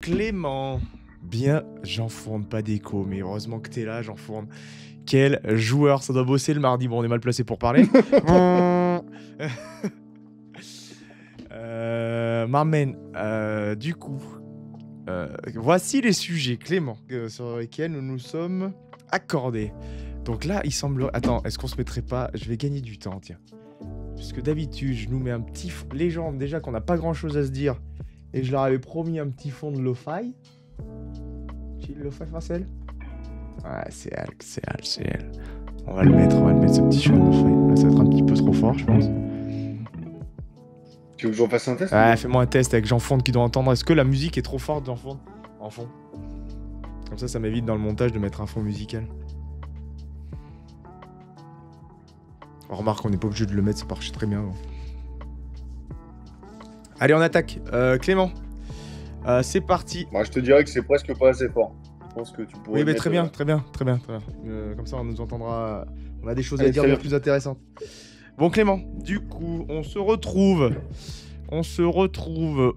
Clément. Bien, j'enfourne, pas d'écho, mais heureusement que t'es là, j'enfourne. Quel joueur, ça doit bosser le mardi. Bon, on est mal placé pour parler. Marmen, du coup, voici les sujets, Clément, sur lesquels nous nous sommes accordés. Donc là, il semble... Attends, est-ce qu'on se mettrait pas... Je vais gagner du temps, tiens. Parce que d'habitude, je nous mets un petit... Légende, déjà qu'on n'a pas grand-chose à se dire. Et je leur avais promis un petit fond de lo-fi. Chill lo-fi, Marcel? Ouais, c'est elle. On va le mettre ce petit fond de lo-fi. Là, ça va être un petit peu trop fort, je pense. Tu veux que j'en fasse un test? Ouais, fais-moi un test avec Jean Fonde qui doit entendre. Est-ce que la musique est trop forte, Jean Fonde? En fond. Comme ça m'évite dans le montage de mettre un fond musical. On remarque qu'on n'est pas obligé de le mettre, ça marche très bien. Bon. Allez, on attaque. Clément, c'est parti. Moi, je te dirais que c'est presque pas assez fort. Je pense que tu pourrais. Oui, mais très bien. Comme ça, on nous entendra. On a des choses à dire bien plus intéressantes. Bon, Clément, du coup, on se retrouve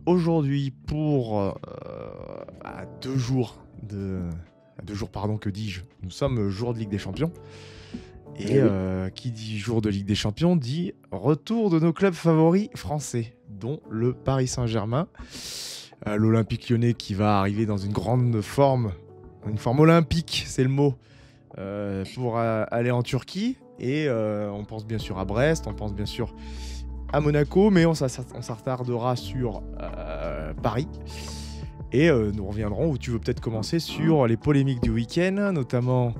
aujourd'hui pour à 2 jours de... À 2 jours, pardon, que dis-je? Nous sommes jour de Ligue des Champions. Et qui dit jour de Ligue des Champions dit retour de nos clubs favoris français, dont le Paris Saint-Germain, l'Olympique Lyonnais qui va arriver dans une grande forme, une forme olympique, c'est le mot, pour aller en Turquie. Et on pense bien sûr à Brest, on pense bien sûr à Monaco, mais on s'attardera sur Paris. Et nous reviendrons, où tu veux peut-être commencer, sur les polémiques du week-end, notamment...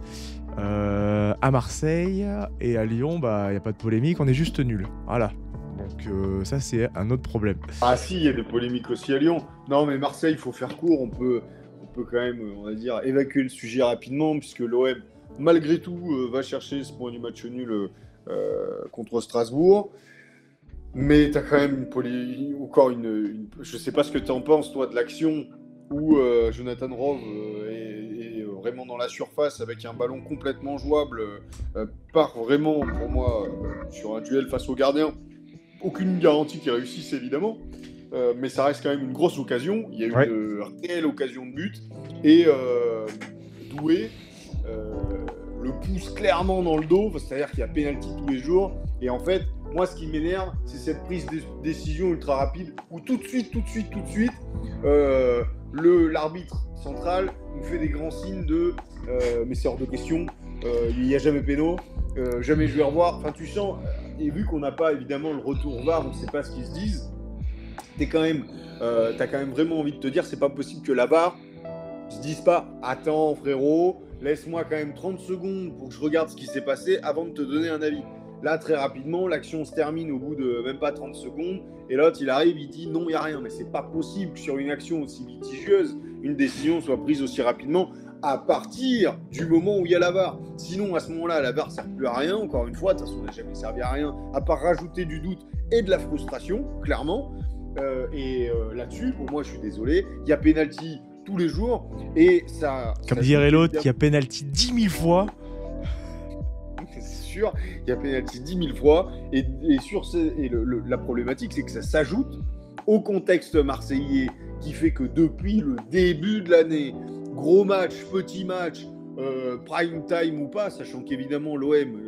à Marseille et à Lyon, il n'y a pas de polémique, on est juste nul. Voilà. Donc ça, c'est un autre problème. Ah si, il y a des polémiques aussi à Lyon. Non, mais Marseille, il faut faire court. On peut quand même, on va dire, évacuer le sujet rapidement, puisque l'OM, malgré tout, va chercher ce point du match nul contre Strasbourg. Mais tu as quand même encore une... Je sais pas ce que tu en penses, toi, de l'action où Jonathan Rove est vraiment dans la surface avec un ballon complètement jouable, part vraiment, pour moi, sur un duel face au gardien. Aucune garantie qu'il réussisse, évidemment, mais ça reste quand même une grosse occasion. Il y a une réelle occasion de but. Et Doué le pousse clairement dans le dos, c'est-à-dire qu'il y a pénalty tous les jours. Et en fait, moi, ce qui m'énerve, c'est cette prise de décision ultra rapide où tout de suite, l'arbitre central nous fait des grands signes de mais c'est hors de question, il n'y a jamais péno, jamais je vais revoir. Enfin, tu sens, et vu qu'on n'a pas évidemment le retour VAR, on ne sait pas ce qu'ils se disent, t'as quand même vraiment envie de te dire, c'est pas possible que la VAR se dise pas, attends frérot, laisse-moi quand même 30 secondes pour que je regarde ce qui s'est passé avant de te donner un avis. Là, très rapidement, l'action se termine au bout de même pas 30 secondes. Et l'autre, il arrive, il dit non, il n'y a rien. Mais c'est pas possible que sur une action aussi litigieuse, une décision soit prise aussi rapidement à partir du moment où il y a la VAR. Sinon, à ce moment-là, la VAR ne sert plus à rien. Encore une fois, de toute façon, on n'a jamais servi à rien, à part rajouter du doute et de la frustration, clairement. Là-dessus, pour moi, je suis désolé, il y a pénalty tous les jours. Et ça... Comme dirait l'autre, il y a pénalty 10 000 fois. Sûr, il y a pénalty 10 000 fois et la problématique c'est que ça s'ajoute au contexte marseillais qui fait que depuis le début de l'année, gros match, petit match, prime time ou pas, sachant qu'évidemment l'OM,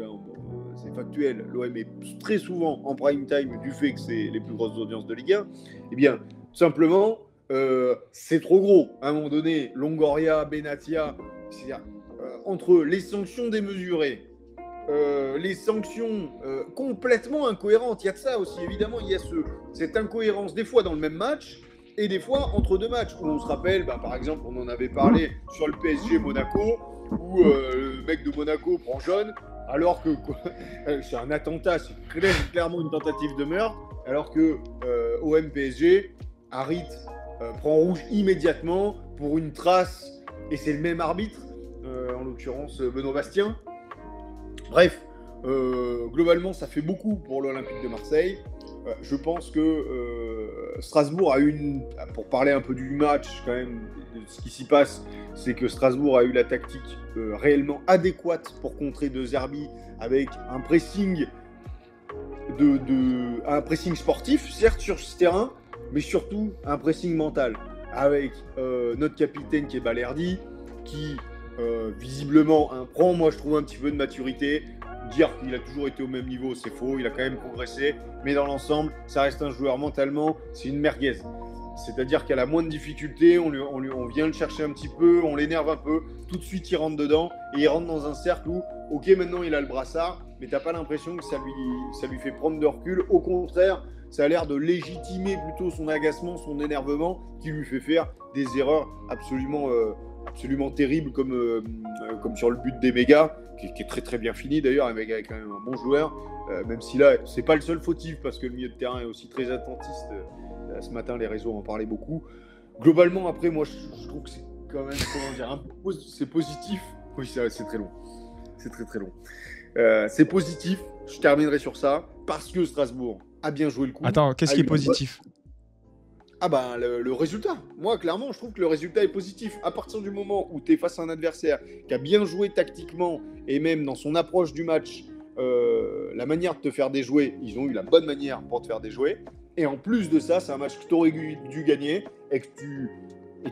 c'est factuel, l'OM est très souvent en prime time du fait que c'est les plus grosses audiences de Ligue 1, eh bien tout simplement c'est trop gros. À un moment donné, Longoria, Benatia, c'est-à-dire entre les sanctions démesurées, les sanctions complètement incohérentes. Il y a de ça aussi, évidemment, il y a cette incohérence des fois dans le même match et des fois entre deux matchs où on se rappelle, par exemple, on en avait parlé sur le PSG Monaco où le mec de Monaco prend jaune alors que c'est un attentat, c'est clairement une tentative de meurtre, alors que OM PSG, Harit prend rouge immédiatement pour une trace et c'est le même arbitre, en l'occurrence Benoît Bastien. Bref, globalement, ça fait beaucoup pour l'Olympique de Marseille. Je pense que Strasbourg a eu pour parler un peu du match, quand même, de ce qui s'y passe, c'est que Strasbourg a eu la tactique réellement adéquate pour contrer De Zerbi avec un pressing, un pressing sportif, certes, sur ce terrain, mais surtout un pressing mental. avec notre capitaine qui est Balerdi, qui visiblement prend, moi je trouve, un petit peu de maturité. Dire qu'il a toujours été au même niveau, c'est faux, il a quand même progressé, mais dans l'ensemble, ça reste un joueur mentalement, c'est une merguez. C'est-à-dire qu'à la moindre difficulté, on vient le chercher un petit peu, on l'énerve un peu, tout de suite il rentre dedans, et il rentre dans un cercle où, ok, maintenant il a le brassard, mais t'as pas l'impression que ça lui fait prendre de recul. Au contraire, ça a l'air de légitimer plutôt son agacement, son énervement, qui lui fait faire des erreurs absolument terribles, comme sur le but des mégas, qui est très très bien fini d'ailleurs, avec quand même un bon joueur, même si là, c'est pas le seul fautif, parce que le milieu de terrain est aussi très attentiste. Ce matin, les réseaux en parlaient beaucoup. Globalement, après, moi, je trouve que c'est quand même, comment dire, c'est positif. Oui, c'est très long. C'est très très long. C'est positif, je terminerai sur ça, parce que Strasbourg a bien joué le coup. Attends, qu'est-ce qui est positif ? Ah ben, le résultat. Moi, clairement, je trouve que le résultat est positif. À partir du moment où tu es face à un adversaire qui a bien joué tactiquement, et même dans son approche du match, la manière de te faire déjouer, ils ont eu la bonne manière pour te faire déjouer. Et en plus de ça, c'est un match que tu aurais dû gagner et que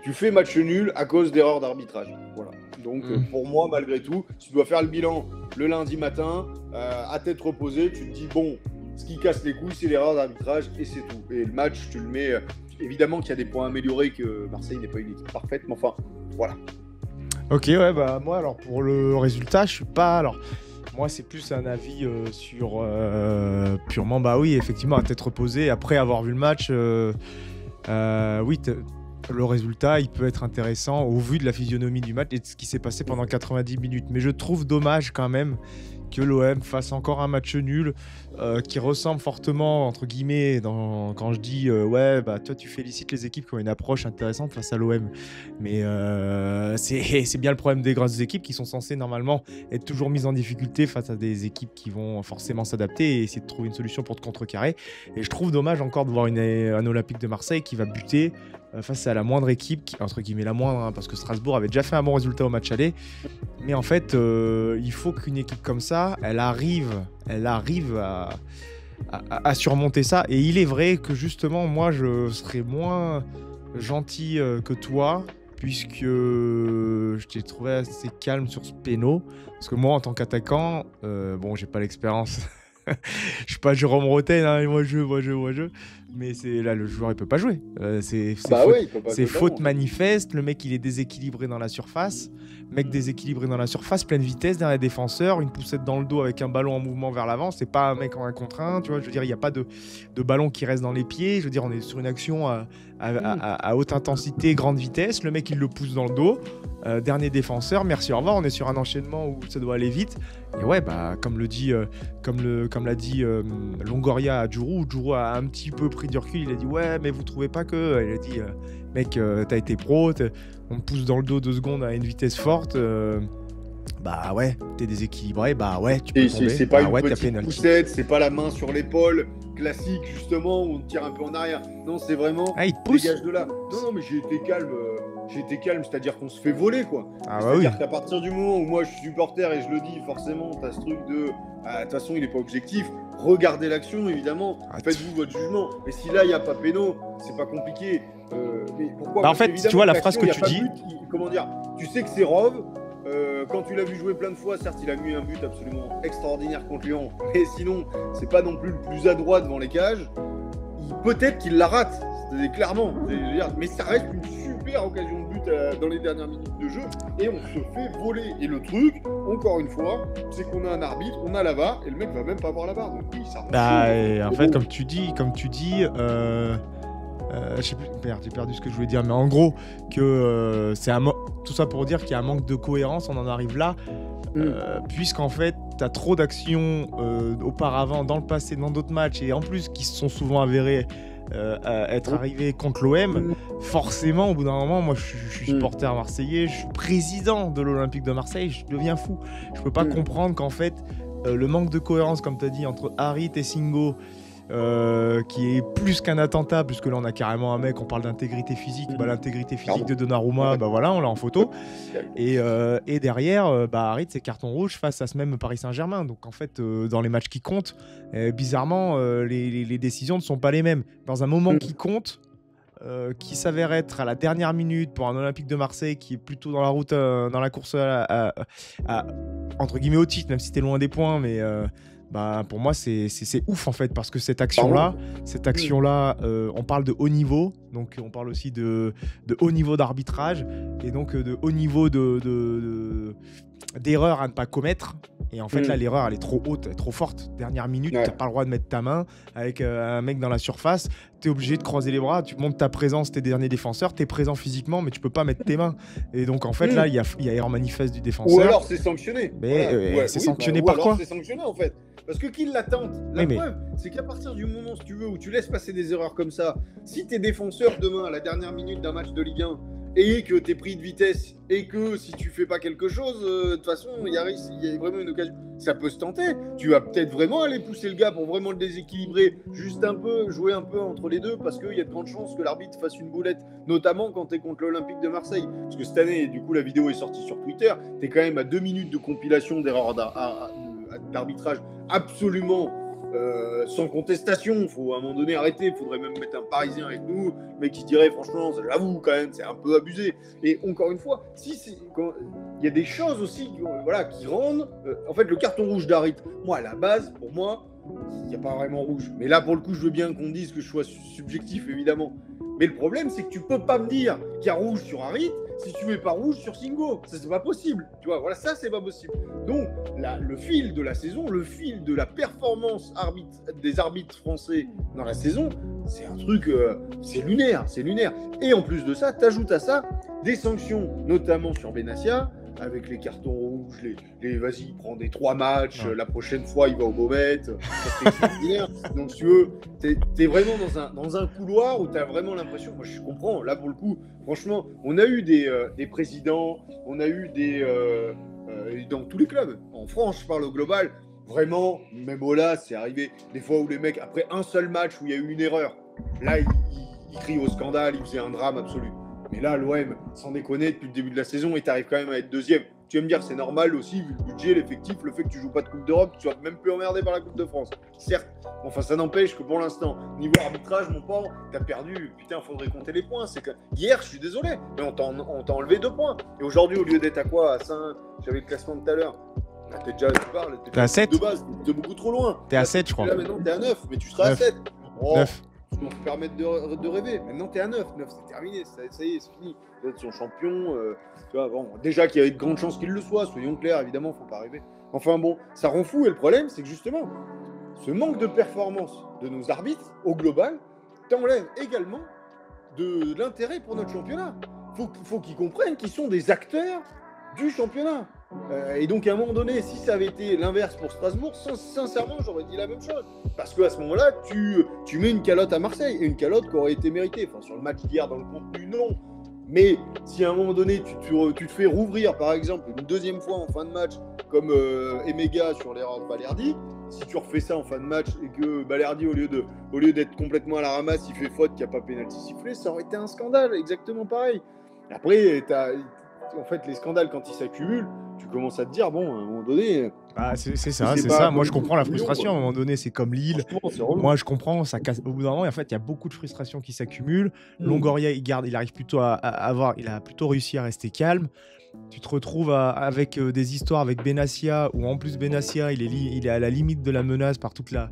tu fais match nul à cause d'erreurs d'arbitrage. Voilà. Donc pour moi, malgré tout, tu dois faire le bilan le lundi matin, à tête reposée, tu te dis, bon, ce qui casse les couilles, c'est l'erreur d'arbitrage et c'est tout. Et le match, tu le mets... évidemment qu'il y a des points améliorés, que Marseille n'est pas une équipe parfaite, mais enfin, voilà. Ok, ouais, bah moi, alors pour le résultat, je suis pas... Alors, moi, c'est plus un avis sur purement, bah oui, effectivement, à tête reposée. Après avoir vu le match, oui, le résultat, il peut être intéressant au vu de la physionomie du match et de ce qui s'est passé pendant 90 minutes. Mais je trouve dommage quand même que l'OM fasse encore un match nul qui ressemble fortement, entre guillemets, quand je dis ouais, bah toi tu félicites les équipes qui ont une approche intéressante face à l'OM. Mais c'est bien le problème des grosses équipes qui sont censées normalement être toujours mises en difficulté face à des équipes qui vont forcément s'adapter et essayer de trouver une solution pour te contrecarrer. Et je trouve dommage encore de voir un Olympique de Marseille qui va buter face à la moindre équipe, entre guillemets la moindre, hein, parce que Strasbourg avait déjà fait un bon résultat au match aller. Mais en fait, il faut qu'une équipe comme ça, elle arrive à surmonter ça. Et il est vrai que justement, moi, je serais moins gentil que toi, puisque je t'ai trouvé assez calme sur ce péno. Parce que moi, en tant qu'attaquant, bon, j'ai pas l'expérience. Je suis pas Jérôme Roten, hein, moi je. Mais c'est là, le joueur il peut pas jouer. C'est faute manifeste. Le mec il est déséquilibré dans la surface. Mec déséquilibré dans la surface, pleine vitesse derrière les défenseurs, une poussette dans le dos avec un ballon en mouvement vers l'avant. C'est pas un mec en 1 contre 1, tu vois. Je veux dire, il n'y a pas de ballon qui reste dans les pieds. Je veux dire, on est sur une action à haute intensité, grande vitesse. Le mec il le pousse dans le dos. Dernier défenseur, merci, au revoir. On est sur un enchaînement où ça doit aller vite. Et ouais, bah comme l'a dit Longoria à Djourou a un petit peu pris du recul. Il a dit ouais, mais vous trouvez pas que... Il a dit mec, t'as été pro, on te pousse dans le dos 2 secondes à une vitesse forte. Bah ouais, t'es déséquilibré, bah ouais, tu peux tomber. C'est pas une petite poussette, c'est pas la main sur l'épaule classique justement où on te tire un peu en arrière. Non, c'est vraiment il te pousse. Dégage de là. Non, mais j'ai été calme, c'est-à-dire qu'on se fait voler, quoi. Ah c'est-à-dire bah oui. qu'à partir du moment où moi je suis supporter et je le dis, forcément, t'as ce truc de de toute façon, il est pas objectif. Regardez l'action, évidemment. Faites-vous votre jugement. Et si là, il n'y a pas péno, c'est pas compliqué. Mais pourquoi ? Bah en fait, tu vois la phrase que tu dis. Comment dire ? Tu sais que c'est Rove. Quand tu l'as vu jouer plein de fois, certes, il a mis un but absolument extraordinaire contre Lyon. Mais sinon, c'est pas non plus le plus adroit devant les cages. Peut-être qu'il la rate, clairement. Mais ça reste une super occasion de but dans les dernières minutes de jeu. Et on se fait voler. Et le truc, encore une fois, c'est qu'on a un arbitre, on a la VAR, et le mec va même pas voir la VAR. Donc oui, ça en fait, comme tu dis, je sais plus, merde, j'ai perdu ce que je voulais dire, mais en gros, que tout ça pour dire qu'il y a un manque de cohérence, on en arrive là, puisqu'en fait, tu as trop d'actions auparavant, dans le passé, dans d'autres matchs, et en plus qui se sont souvent avérés être arrivés contre l'OM. Forcément, au bout d'un moment, moi je suis supporter marseillais, je suis président de l'Olympique de Marseille, je deviens fou. Je peux pas comprendre qu'en fait, le manque de cohérence, comme tu as dit, entre Harit et Singo, qui est plus qu'un attentat, puisque là on a carrément un mec, on parle d'intégrité physique, l'intégrité physique de Donnarumma, bah voilà, on l'a en photo, et derrière, Harit c'est carton rouge face à ce même Paris Saint-Germain. Donc en fait, dans les matchs qui comptent, bizarrement, les décisions ne sont pas les mêmes. Dans un moment qui compte, qui s'avère être à la dernière minute pour un Olympique de Marseille qui est plutôt dans la route, dans la course entre guillemets au titre, même si t'es loin des points, mais bah, pour moi c'est ouf en fait, parce que cette action-là, on parle de haut niveau, donc on parle aussi de haut niveau d'arbitrage, et donc de haut niveau d'erreur à ne pas commettre. Et en fait, là, l'erreur, elle est trop haute, elle est trop forte. Dernière minute, t'as pas le droit de mettre ta main avec un mec dans la surface. T'es obligé de croiser les bras. Tu montres ta présence, tes derniers défenseurs. T'es présent physiquement, mais tu peux pas mettre tes mains. Et donc, en fait, là, il y a erreur manifeste du défenseur. Ou alors, c'est sanctionné. Mais c'est sanctionné par quoi ? C'est sanctionné, en fait. Parce que qui l'attente ? La preuve, c'est qu'à partir du moment, si tu veux, où tu laisses passer des erreurs comme ça, si t'es défenseur demain, à la dernière minute d'un match de Ligue 1, et que t'es pris de vitesse, et que si tu fais pas quelque chose, de toute façon, il y a vraiment une occasion. Ça peut se tenter. Tu vas peut-être vraiment aller pousser le gars pour vraiment le déséquilibrer, juste un peu, jouer un peu entre les deux, parce qu'il y a de grandes chances que l'arbitre fasse une boulette, notamment quand t'es contre l'Olympique de Marseille. Parce que cette année, du coup, la vidéo est sortie sur Twitter, t'es quand même à 2 minutes de compilation d'erreurs d'arbitrage absolument sans contestation. Il faut à un moment donné arrêter. Il faudrait même mettre un Parisien avec nous, mais qui dirait franchement, j'avoue quand même, c'est un peu abusé. Et encore une fois, il y a des choses aussi qui rendent. En fait, le carton rouge d'Harit, moi à la base, pour moi, il n'y a pas vraiment rouge. Mais là, pour le coup, je veux bien qu'on dise que je sois subjectif, évidemment. Mais le problème, c'est que tu peux pas me dire qu'il y a rouge sur Harit si tu mets pas rouge sur Singo. Ça, c'est pas possible. Tu vois, voilà, ça, c'est pas possible. Donc, le fil de la saison, le fil de la performance des arbitres français dans la saison, c'est un truc, c'est lunaire, c'est lunaire. Et en plus de ça, t'ajoutes à ça des sanctions, notamment sur Benassia, avec les cartons rouges, vas-y, il prend des 3 matchs, la prochaine fois, il va au Beaumet, c'est extraordinaire. Donc, si tu veux, t'es vraiment dans un couloir où t'as vraiment l'impression, moi je comprends, là pour le coup, franchement, on a eu des présidents, on a eu dans tous les clubs, en France, je parle au global, vraiment, même là, c'est arrivé des fois où les mecs, après un seul match où il y a eu une erreur, là, ils crient au scandale, ils faisaient un drame absolu. Mais là, l'OM, sans déconner, depuis le début de la saison, et t'arrives quand même à être deuxième. Tu vas me dire, c'est normal aussi, vu le budget, l'effectif, le fait que tu joues pas de Coupe d'Europe, tu vas même plus emmerdé par la Coupe de France. Certes, enfin, ça n'empêche que pour l'instant, niveau arbitrage, mon pauvre, t'as perdu. Putain, faudrait compter les points. C'est que hier, je suis désolé, mais on t'a enlevé 2 points. Et aujourd'hui, au lieu d'être à quoi ? À 5, j'avais le classement tout à l'heure. Là, t'es à 7 de base, t'es beaucoup trop loin. T'es à 7, je crois. Là, maintenant, t'es à 9, mais tu seras 9. à 7. Oh. 9. On peut permettre de rêver. Maintenant, t'es à 9. 9, c'est terminé. Ça y est, c'est fini. Vous êtes son champion. Tu vois, bon, déjà qu'il y avait de grandes chances qu'il le soit, soyons clairs, évidemment, faut pas rêver. Enfin bon, ça rend fou. Et le problème, c'est que justement, ce manque de performance de nos arbitres, au global, t'enlève également de l'intérêt pour notre championnat. Faut qu'ils comprennent qu'ils sont des acteurs du championnat. Et donc, à un moment donné, si ça avait été l'inverse pour Strasbourg, sincèrement, j'aurais dit la même chose. Parce qu'à ce moment-là, tu mets une calotte à Marseille, et une calotte qui aurait été méritée. Enfin, sur le match d'hier, dans le contenu, non. Mais si à un moment donné, tu te fais rouvrir, par exemple, une deuxième fois en fin de match, comme Emega sur l'erreur de Balerdi, si tu refais ça en fin de match et que Balerdi, au lieu d'être complètement à la ramasse, il fait faute, qu'il n'y a pas pénalty sifflé, ça aurait été un scandale, exactement pareil. Après, en fait, les scandales, quand ils s'accumulent, tu commences à te dire, bon, à un moment donné... c'est ça. Moi, je comprends la frustration. À un moment donné, c'est comme Lille. Moi, je comprends. Ça casse au bout d'un moment. Et en fait, il y a beaucoup de frustration qui s'accumulent. Longoria, il arrive plutôt il a plutôt réussi à rester calme. Tu te retrouves avec des histoires avec Benassia, où en plus Benassia, il est à la limite de la menace par toute la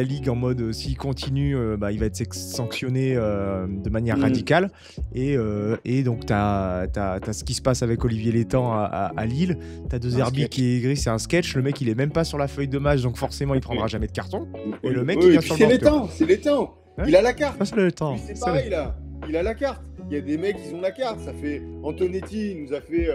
ligue, en mode s'il continue, il va être sanctionné de manière radicale. Et donc, tu as ce qui se passe avec Olivier Létang à Lille. Tu as deux arbitres qui est gris, c'est un sketch. Le mec, il est même pas sur la feuille de match, donc forcément, il prendra jamais de carton. Et le mec, il vient sur le banc. C'est Létang. Ouais. Il a la carte. C'est Létang. C'est pareil, là. Il a la carte. Il y a des mecs qui ont la carte. Ça fait Antonetti, il nous a fait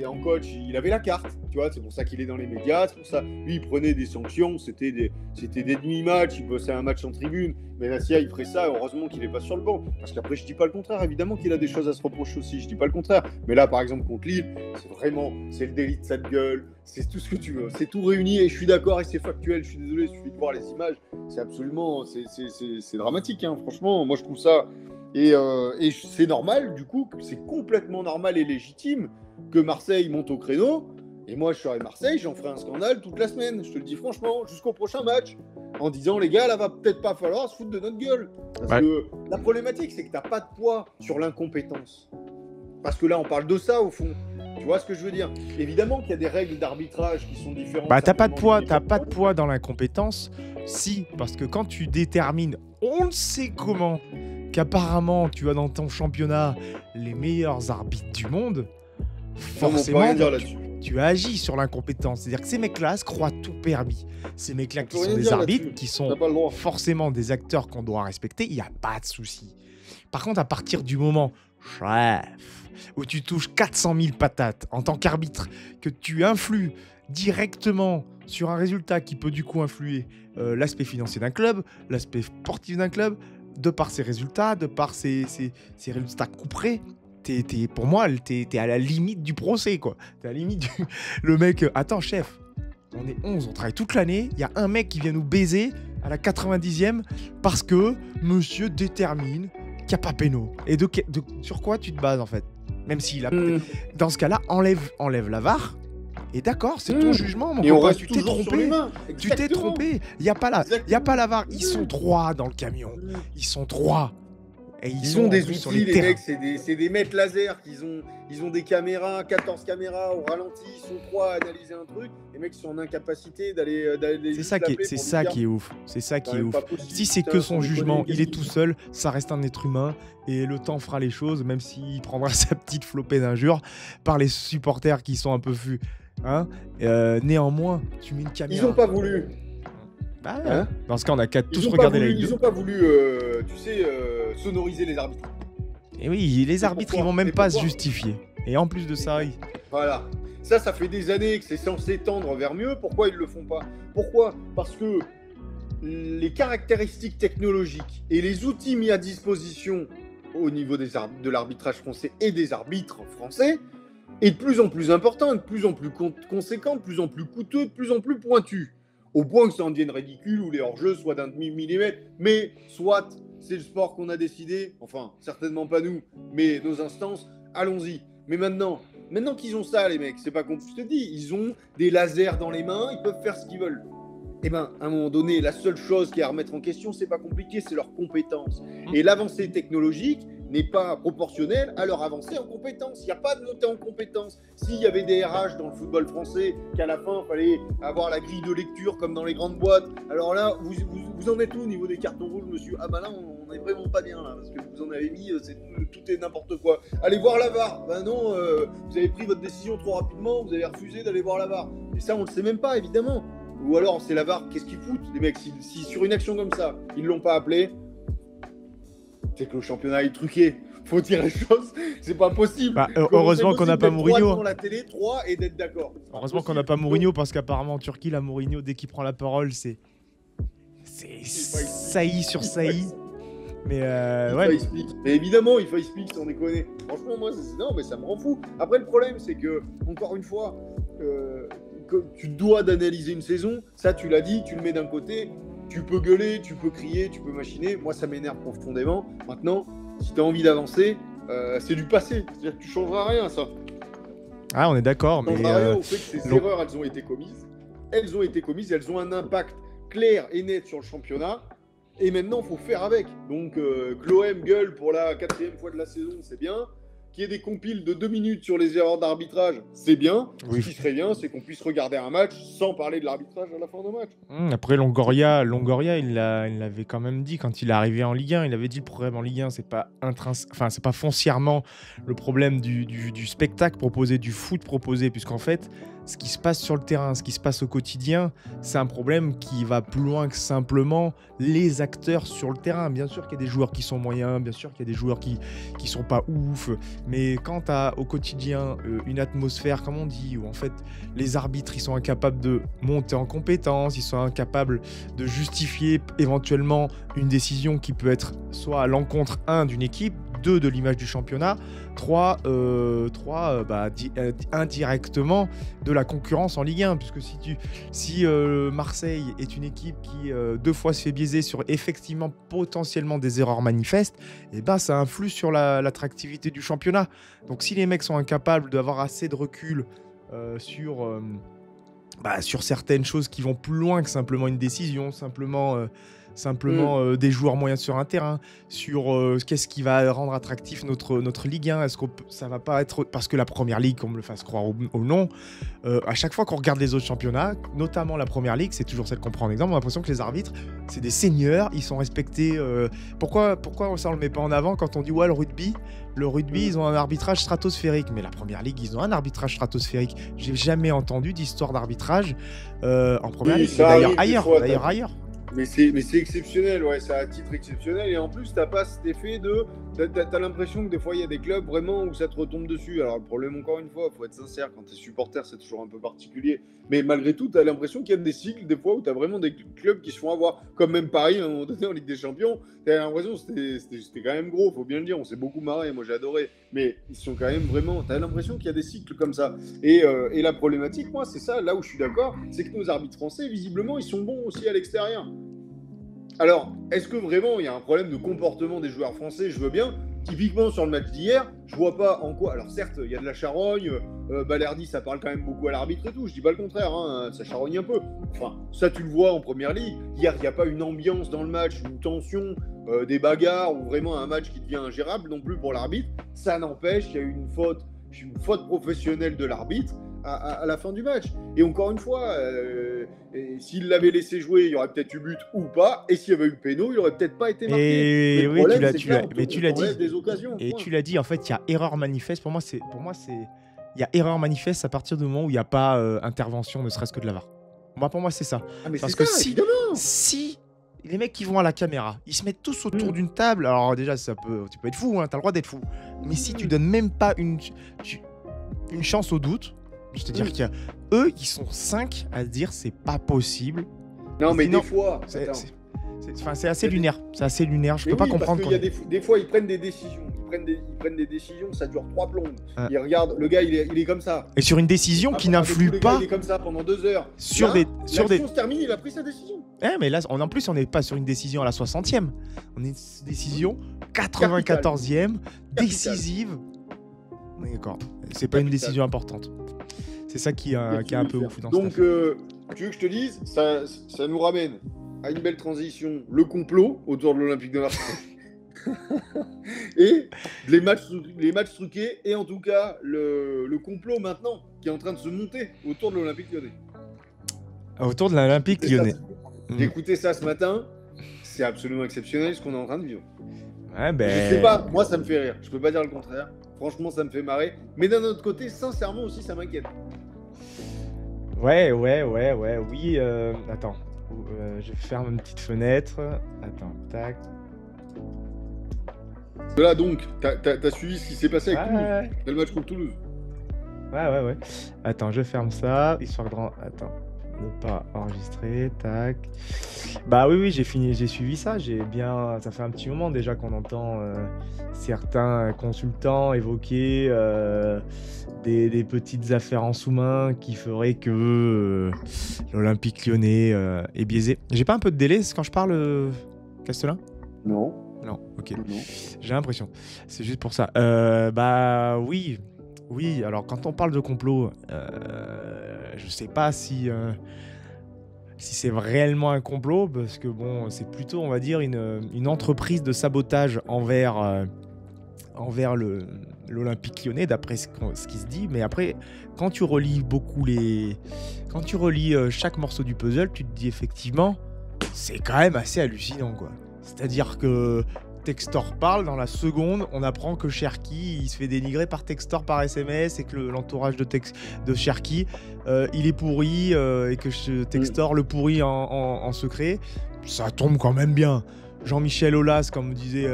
en coach, il avait la carte. Tu vois, c'est pour ça qu'il est dans les médias. C'est pour ça, lui, il prenait des sanctions. C'était des demi-matchs. Il bossait un match en tribune. Mais Nassia, il ferait ça. Heureusement qu'il est pas sur le banc. Parce qu'après, je dis pas le contraire. Évidemment qu'il a des choses à se reprocher aussi. Je dis pas le contraire. Mais là, par exemple, contre Lille, c'est le délit de sale gueule. C'est tout ce que tu veux. C'est tout réuni. Et je suis d'accord. Et c'est factuel. Je suis désolé. Il suffit de voir les images. C'est absolument, c'est dramatique. Hein. Franchement, moi, je trouve ça. Et c'est normal, du coup, c'est complètement normal et légitime que Marseille monte au créneau. Et moi, je serai Marseille, j'en ferai un scandale toute la semaine. Je te le dis franchement, jusqu'au prochain match. en disant les gars, là va peut-être pas falloir se foutre de notre gueule. Parce que la problématique, c'est que t'as pas de poids sur l'incompétence. Parce que là, on parle de ça au fond. Tu vois ce que je veux dire? Évidemment qu'il y a des règles d'arbitrage qui sont différentes. Bah, t'as pas de poids dans l'incompétence. Si, parce que quand tu détermines, on ne sait comment, qu'apparemment tu as dans ton championnat les meilleurs arbitres du monde, forcément, tu agis sur l'incompétence. C'est-à-dire que ces mecs-là se croient tout permis. Ces mecs-là qui sont des arbitres, qui sont forcément des acteurs qu'on doit respecter, il n'y a pas de souci. Par contre, à partir du moment, chef, où tu touches 400 000 patates en tant qu'arbitre, que tu influes directement sur un résultat qui peut du coup influer l'aspect financier d'un club, l'aspect sportif d'un club, de par ses résultats, de par ses résultats couperés, pour moi, t'es à la limite du procès, quoi. T'es à la limite du... Le mec, attends, chef, on est 11, on travaille toute l'année, il y a un mec qui vient nous baiser à la 90e parce que monsieur détermine qu'il n'y a pas péno. Et sur quoi tu te bases, en fait? Même s'il a... Dans ce cas-là, enlève la VAR. Et d'accord, c'est ton jugement, mon copain. Tu t'es trompé. Tu t'es trompé. Il n'y a pas la VAR. Ils sont 3 dans le camion. Ils sont 3. Et ils ont des outils, les mecs, c'est des mètres laser. Ils ont des caméras, 14 caméras au ralenti. Ils sont 3 à analyser un truc. Les mecs sont en incapacité d'aller. C'est ça qui est ouf. C'est ça qui est ouf. Si c'est que son jugement, il est tout seul, ça reste un être humain. Et le temps fera les choses, même s'il prendra sa petite flopée d'injures par les supporters qui sont un peu fus. Hein, néanmoins, tu mets une caméra. Ils ont pas voulu. Bah, hein, dans ce cas, on a qu'à tous regarder la Ligue 2. Ils ont pas voulu, tu sais, sonoriser les arbitres. Et oui, les arbitres, ils vont même pas se justifier. Et en plus de ça, voilà. Ça fait des années que c'est censé tendre vers mieux. Pourquoi ils le font pas? Pourquoi? Parce que les caractéristiques technologiques et les outils mis à disposition au niveau de l'arbitrage français et des arbitres français est de plus en plus important, de plus en plus conséquent, de plus en plus coûteux, de plus en plus pointu. Au point que ça en devienne ridicule, où les hors-jeux soient d'un demi-millimètre. Mais soit, c'est le sport qu'on a décidé, enfin, certainement pas nous, mais nos instances, allons-y. Mais maintenant qu'ils ont ça, les mecs, c'est pas compliqué, je te dis, ils ont des lasers dans les mains, ils peuvent faire ce qu'ils veulent. Eh ben, à un moment donné, la seule chose qui est à remettre en question, c'est pas compliqué, c'est leur compétence. Et l'avancée technologique n'est pas proportionnelle à leur avancée en compétence. Il n'y a pas de montée en compétence. S'il y avait des RH dans le football français, qu'à la fin, il fallait avoir la grille de lecture comme dans les grandes boîtes, alors là, vous en êtes où au niveau des cartons rouges, monsieur? Ah bah là, on n'est vraiment pas bien, là, parce que vous en avez mis, tout est n'importe quoi. Allez voir la VAR. Ben non, vous avez pris votre décision trop rapidement, vous avez refusé d'aller voir la VAR. Et ça, on ne le sait même pas, évidemment. Ou alors, c'est la VAR, qu'est-ce qu'ils foutent, les mecs? Si sur une action comme ça, ils ne l'ont pas appelé, c'est que le championnat est truqué. Faut dire les choses, c'est pas possible. Bah, heureusement qu'on n'a pas Mourinho. La télé, 3 et d'être d'accord. Heureusement qu'on n'a pas Mourinho, parce qu'apparemment en Turquie, la Mourinho, dès qu'il prend la parole, c'est saillie sur saillie. Mais ouais. Mais évidemment, il faut expliquer sans déconner. Franchement, moi, non, mais ça me rend fou. Après, le problème, c'est que, encore une fois, que tu dois d'analyser une saison. Ça, tu l'as dit, tu le mets d'un côté. Tu peux gueuler, tu peux crier, tu peux machiner. Moi, ça m'énerve profondément. Maintenant, si tu as envie d'avancer, c'est du passé. C'est-à-dire que tu changeras rien, ça. Ah, on est d'accord, mais... rien au fait que ces erreurs, elles ont été commises. Elles ont un impact clair et net sur le championnat. Et maintenant, il faut faire avec. Donc, que l'OM gueule pour la 4e fois de la saison, c'est bien. Qu'il y ait des compiles de 2 minutes sur les erreurs d'arbitrage, c'est bien. Oui. Ce qui serait bien, c'est qu'on puisse regarder un match sans parler de l'arbitrage à la fin d'un match. Après, Longoria, il l'avait quand même dit quand il est arrivé en Ligue 1. Il avait dit le problème en Ligue 1, c'est pas c'est pas foncièrement le problème du spectacle proposé, du foot proposé, puisqu'en fait, ce qui se passe sur le terrain, ce qui se passe au quotidien, c'est un problème qui va plus loin que simplement les acteurs sur le terrain. Bien sûr qu'il y a des joueurs qui sont moyens, bien sûr qu'il y a des joueurs qui sont pas ouf, mais quand tu as au quotidien une atmosphère, comme on dit, où en fait les arbitres ils sont incapables de monter en compétence, ils sont incapables de justifier éventuellement une décision qui peut être soit à l'encontre d'une équipe, 2 de l'image du championnat, 3 indirectement de la concurrence en Ligue 1, puisque si Marseille est une équipe qui 2 fois se fait biaiser sur effectivement potentiellement des erreurs manifestes, et ça influe sur l'attractivité du championnat. Donc si les mecs sont incapables d'avoir assez de recul sur certaines choses qui vont plus loin que simplement une décision, simplement des joueurs moyens sur un terrain, sur qu'est-ce qui va rendre attractif notre Ligue 1. Est-ce que ça va pas être... Parce que la Première Ligue, qu'on me le fasse croire ou non, à chaque fois qu'on regarde les autres championnats, notamment la Première Ligue, c'est toujours celle qu'on prend en exemple, on a l'impression que les arbitres, c'est des seigneurs, ils sont respectés. Pourquoi ça on le met pas en avant quand on dit ouais, le rugby, ils ont un arbitrage stratosphérique, mais la Première Ligue, ils ont un arbitrage stratosphérique. J'ai jamais entendu d'histoire d'arbitrage en Première Ligue. Ailleurs. Mais c'est exceptionnel, ouais, c'est à titre exceptionnel. Et en plus, t'as pas cet effet de... T'as l'impression que des fois, il y a des clubs vraiment où ça te retombe dessus. Alors, le problème, encore une fois, faut être sincère, quand t'es supporter, c'est toujours un peu particulier. Mais malgré tout, t'as l'impression qu'il y a des cycles, des fois, où t'as vraiment des clubs qui se font avoir. Comme même Paris, à un moment donné, en Ligue des Champions, t'as l'impression que c'était quand même gros, faut bien le dire. On s'est beaucoup marré, moi j'ai adoré. Mais ils sont quand même vraiment... T'as l'impression qu'il y a des cycles comme ça. Et la problématique, moi, c'est ça, là où je suis d'accord, c'est que nos arbitres français, visiblement, ils sont bons aussi à l'extérieur. Alors, est-ce que vraiment il y a un problème de comportement des joueurs français? Je veux bien. Typiquement sur le match d'hier, je vois pas en quoi. Alors certes, il y a de la charogne, Balerdi, ça parle quand même beaucoup à l'arbitre et tout. Je dis pas le contraire, hein, ça charogne un peu. Enfin, ça tu le vois en Première Ligue. Hier, il n'y a pas une ambiance dans le match, une tension, des bagarres ou vraiment un match qui devient ingérable non plus pour l'arbitre. Ça n'empêche qu'il y a eu une faute professionnelle de l'arbitre à la fin du match. Et encore une fois, s'il l'avait laissé jouer, il y aurait peut-être eu but ou pas. Et s'il y avait eu péno, il aurait peut-être pas été marqué. Et oui, tu l'as dit. Des occasions, et tu l'as dit, en fait, il y a erreur manifeste. Pour moi, il y a erreur manifeste à partir du moment où il n'y a pas intervention, ne serait-ce que de la VAR. Pour moi, c'est ça. Ah, mais parce c'est que ça, si les mecs qui vont à la caméra, ils se mettent tous autour d'une table. Alors déjà, tu peux être fou, hein, t'as le droit d'être fou. Mais si tu donnes même pas une chance au doute, je te dire qu'eux, ils sont 5 à se dire c'est pas possible. Non, mais des fois, c'est assez lunaire. C'est assez lunaire. Je peux pas comprendre. Parce qu'il y a des fois, ils prennent des décisions. Ils prennent des décisions, ça dure 3 plombes. Ils regardent, le gars, il est comme ça. Et sur une décision qui n'influe pas. Il est comme ça pendant 2 heures. L'action se termine, il a pris sa décision. Mais là, en plus, on n'est pas sur une décision à la 60e. On est une décision 94e, décisive. D'accord. C'est pas une décision importante. C'est ça qui est un peu ouf dans ce Donc, tu veux que je te dise, ça nous ramène à une belle transition, le complot autour de l'Olympique de Marseille. Et les matchs truqués, et en tout cas, le complot maintenant qui est en train de se monter autour de l'Olympique lyonnais. Autour de l'Olympique lyonnais. J'ai écouté ça ce matin, c'est absolument exceptionnel ce qu'on est en train de vivre. Ouais, je sais pas, moi ça me fait rire, je peux pas dire le contraire. Franchement, ça me fait marrer. Mais d'un autre côté, sincèrement aussi, ça m'inquiète. Ouais, oui. Attends, je ferme une petite fenêtre. Attends, tac. Là donc, t'as suivi ce qui s'est passé avec Toulouse. T'as le match contre Toulouse. Ouais. Attends, je ferme ça, histoire de... Attends, ne pas enregistrer, tac. Bah oui, j'ai suivi ça. Ça fait un petit moment déjà qu'on entend certains consultants évoquer des petites affaires en sous-main qui feraient que l'Olympique lyonnais est biaisé. J'ai pas un peu de délai quand je parle, Castelin ? Non, ok. Non. J'ai l'impression. C'est juste pour ça. Bah oui. Alors quand on parle de complot, je sais pas si c'est réellement un complot, parce que bon, c'est plutôt, on va dire, une entreprise de sabotage envers l'Olympique lyonnais, d'après ce qui se dit. Mais après, quand tu relis chaque morceau du puzzle, tu te dis effectivement, c'est quand même assez hallucinant, quoi. C'est-à-dire que Textor parle, dans la seconde, on apprend que Cherki, il se fait dénigrer par Textor par SMS, et que l'entourage de Cherki, il est pourri, et que Textor le pourrit en secret. Ça tombe quand même bien. Jean-Michel Aulas, comme disaient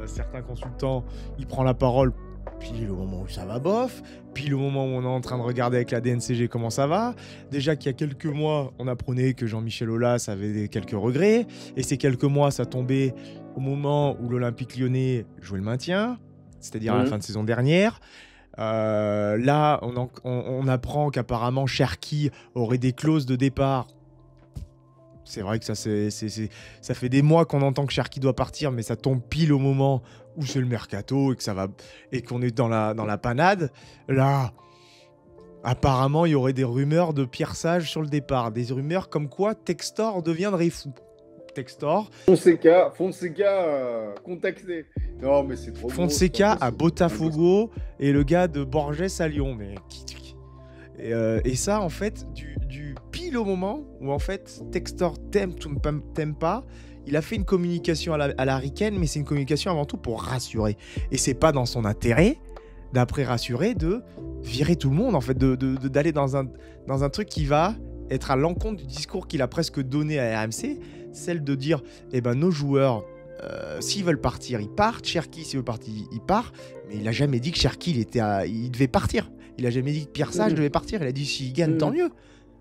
certains consultants, il prend la parole pile au moment où ça va bof, pile au moment où on est en train de regarder avec la DNCG comment ça va. Déjà qu'il y a quelques mois, on apprenait que Jean-Michel Aulas avait quelques regrets, et ces quelques mois, ça tombait au moment où l'Olympique lyonnais jouait le maintien, c'est-à-dire à la fin de saison dernière. Là, on apprend qu'apparemment Cherki aurait des clauses de départ. C'est vrai que ça fait des mois qu'on entend que Cherki doit partir, mais ça tombe pile au moment où c'est le mercato et qu'on est dans la panade. Là, Apparemment, il y aurait des rumeurs de Pierre Sage sur le départ. Des rumeurs comme quoi Textor deviendrait fou. Textor. Fonseca, contacté. Non, mais c'est trop gros, Fonseca à Botafogo et le gars de Borges à Lyon. Mais... Et ça, en fait, du pile au moment où en fait Textor t'aime ou t'aime pas, il a fait une communication à la Riken, mais c'est une communication avant tout pour rassurer. Et c'est pas dans son intérêt, d'après rassurer, de virer tout le monde, en fait, d'aller dans un truc qui va être à l'encontre du discours qu'il a presque donné à RMC, celle de dire, eh ben, nos joueurs, s'ils veulent partir, ils partent. Cherki, s'il veut partir, il part. Mais il a jamais dit que Cherki, il devait partir. Il a jamais dit que Pierre Sage devait partir. Il a dit, s'il gagne, tant mieux.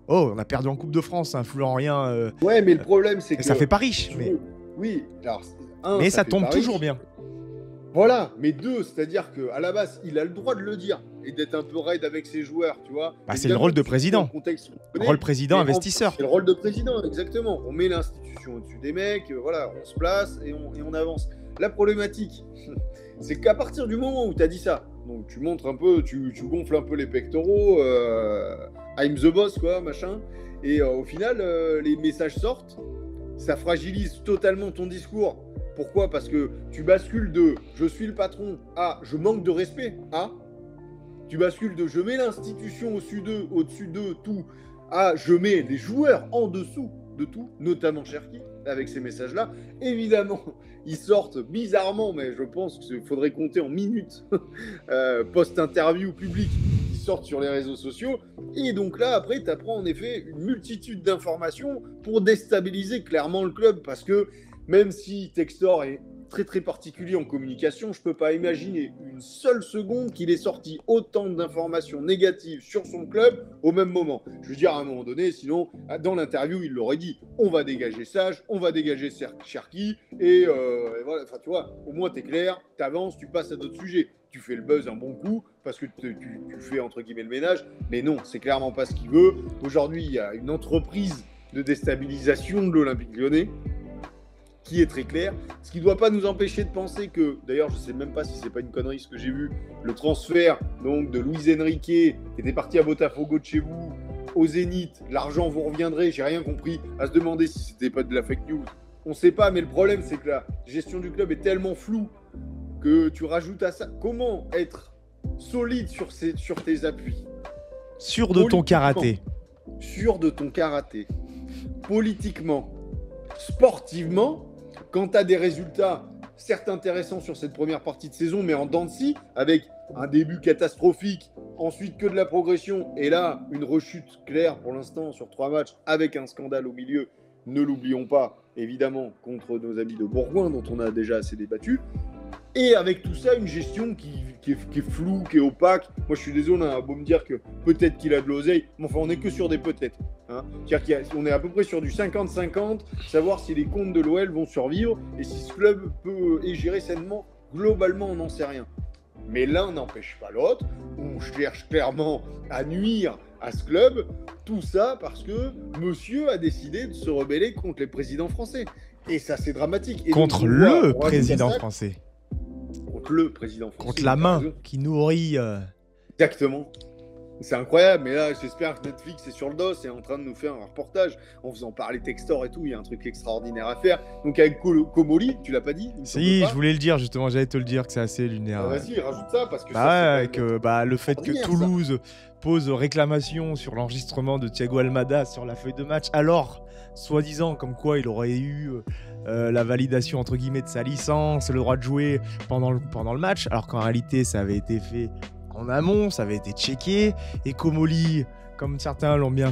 Oh, on a perdu en Coupe de France, influant rien. Ouais, mais le problème, c'est que... Ça fait pas riche. Mais... Oui, alors... mais ça tombe toujours bien. Voilà, mais 2, c'est-à-dire qu'à la base, il a le droit de le dire et d'être un peu raide avec ses joueurs, tu vois. Bah, c'est le rôle de président. Rôle président, investisseur. C'est le rôle de président, exactement. On met l'institution au-dessus des mecs, voilà, on se place et on avance. La problématique, c'est qu'à partir du moment où tu as dit ça, donc tu montres un peu, tu gonfles un peu les pectoraux, I'm the boss, quoi, machin, et au final, les messages sortent, ça fragilise totalement ton discours. Pourquoi ? Parce que tu bascules de « je suis le patron » à « je manque de respect » à tu bascules de « je mets l'institution au-dessus de tout » à « je mets les joueurs en dessous de tout », notamment Cherki, avec ces messages-là. Évidemment, ils sortent bizarrement, mais je pense qu'il faudrait compter en minutes post-interview public, ils sortent sur les réseaux sociaux. Et donc là, après, tu apprends en effet une multitude d'informations pour déstabiliser clairement le club, parce que même si Textor est très très particulier en communication, je peux pas imaginer une seule seconde qu'il ait sorti autant d'informations négatives sur son club au même moment. Je veux dire, à un moment donné, sinon, dans l'interview, il l'aurait dit, on va dégager Sage, on va dégager Cherki, et voilà, enfin tu vois, au moins t'es clair, t'avances, tu passes à d'autres sujets. Tu fais le buzz un bon coup, parce que tu fais entre guillemets le ménage, mais non, c'est clairement pas ce qu'il veut. Aujourd'hui, il y a une entreprise de déstabilisation de l'Olympique Lyonnais, qui est très clair, ce qui ne doit pas nous empêcher de penser que, d'ailleurs je ne sais même pas si c'est pas une connerie ce que j'ai vu, le transfert donc de Luis Enrique, qui était parti à Botafogo de chez vous, au Zénith, l'argent vous reviendrait, j'ai rien compris, à se demander si c'était pas de la fake news, on ne sait pas, mais le problème c'est que la gestion du club est tellement floue que tu rajoutes à ça, comment être solide sur tes appuis, sûr de ton karaté, politiquement, sportivement, quand tu as des résultats certes intéressants sur cette première partie de saison, mais en dents de scie, avec un début catastrophique, ensuite que de la progression, et là, une rechute claire pour l'instant sur 3 matchs, avec un scandale au milieu, ne l'oublions pas, évidemment, contre nos amis de Bourgoin, dont on a déjà assez débattu, et avec tout ça, une gestion qui est floue, qui est opaque. Moi, je suis désolé, on a beau me dire que peut-être qu'il a de l'oseille, mais enfin, on n'est que sur des peut-être. Hein. C'est-à-dire qu'on est à peu près sur du 50-50, savoir si les comptes de l'OL vont survivre et si ce club peut gérer sainement. Globalement, on n'en sait rien. Mais l'un n'empêche pas l'autre. On cherche clairement à nuire à ce club. Tout ça parce que monsieur a décidé de se rebeller contre les présidents français. Et ça, c'est dramatique. Et contre donc, le président français. Contre le président français. Contre la main qui nourrit... Exactement. C'est incroyable, mais là, j'espère que Netflix est sur le dos et est en train de nous faire un reportage en faisant parler Textor et tout. Il y a un truc extraordinaire à faire. Donc, avec Comoli, tu l'as pas dit? Si, je voulais le dire, justement. J'allais te le dire que c'est assez lunaire. Vas-y, rajoute ça parce que le fait que Toulouse pose réclamation sur l'enregistrement de Thiago Almada sur la feuille de match, alors, soi-disant, comme quoi il aurait eu la validation, entre guillemets, de sa licence, le droit de jouer pendant le match, alors qu'en réalité, ça avait été fait en amont, ça avait été checké, et Comoli, comme certains l'ont bien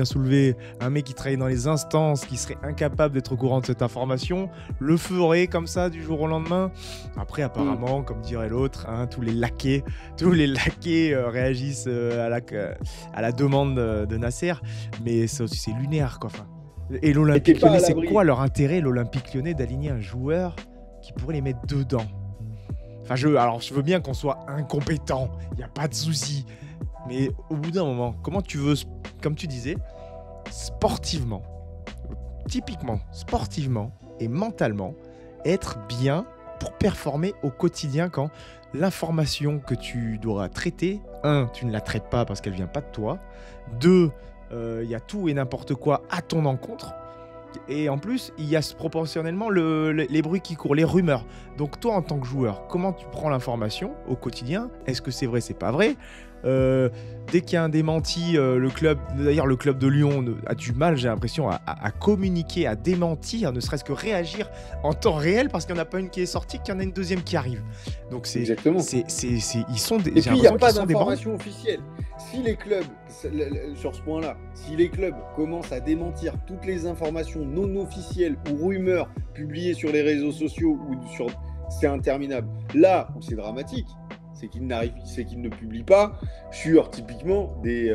soulevé, un mec qui travaille dans les instances, qui serait incapable d'être au courant de cette information, le ferait comme ça du jour au lendemain. Après, apparemment, comme dirait l'autre, hein, tous les laquais réagissent à la demande de Nasser, mais ça aussi, c'est lunaire, quoi. Enfin, et l'Olympique Lyonnais, c'est quoi leur intérêt, l'Olympique Lyonnais, d'aligner un joueur qui pourrait les mettre dedans? Enfin, je veux bien qu'on soit incompétent, il n'y a pas de souci. Mais au bout d'un moment, comment tu veux, comme tu disais, sportivement, typiquement sportivement et mentalement, être bien pour performer au quotidien quand l'information que tu dois traiter un, tu ne la traites pas parce qu'elle vient pas de toi. Deux, il y a tout et n'importe quoi à ton encontre. Et en plus, il y a proportionnellement les bruits qui courent, les rumeurs. Donc toi, en tant que joueur, comment tu prends l'information au quotidien? Est-ce que c'est vrai, c'est pas vrai? Dès qu'il y a un démenti, le club de Lyon a du mal, j'ai l'impression, à communiquer, à démentir, ne serait-ce que réagir en temps réel, parce qu'il n'y en a pas une qui est sortie, qu'il y en a une deuxième qui arrive. Donc Exactement. ils sont des. Et puis il n'y a pas d'information officielle. Si les clubs, sur ce point-là, si les clubs commencent à démentir toutes les informations non officielles ou rumeurs publiées sur les réseaux sociaux c'est interminable. Là où c'est dramatique, c'est qu'ils ne publient pas sur typiquement des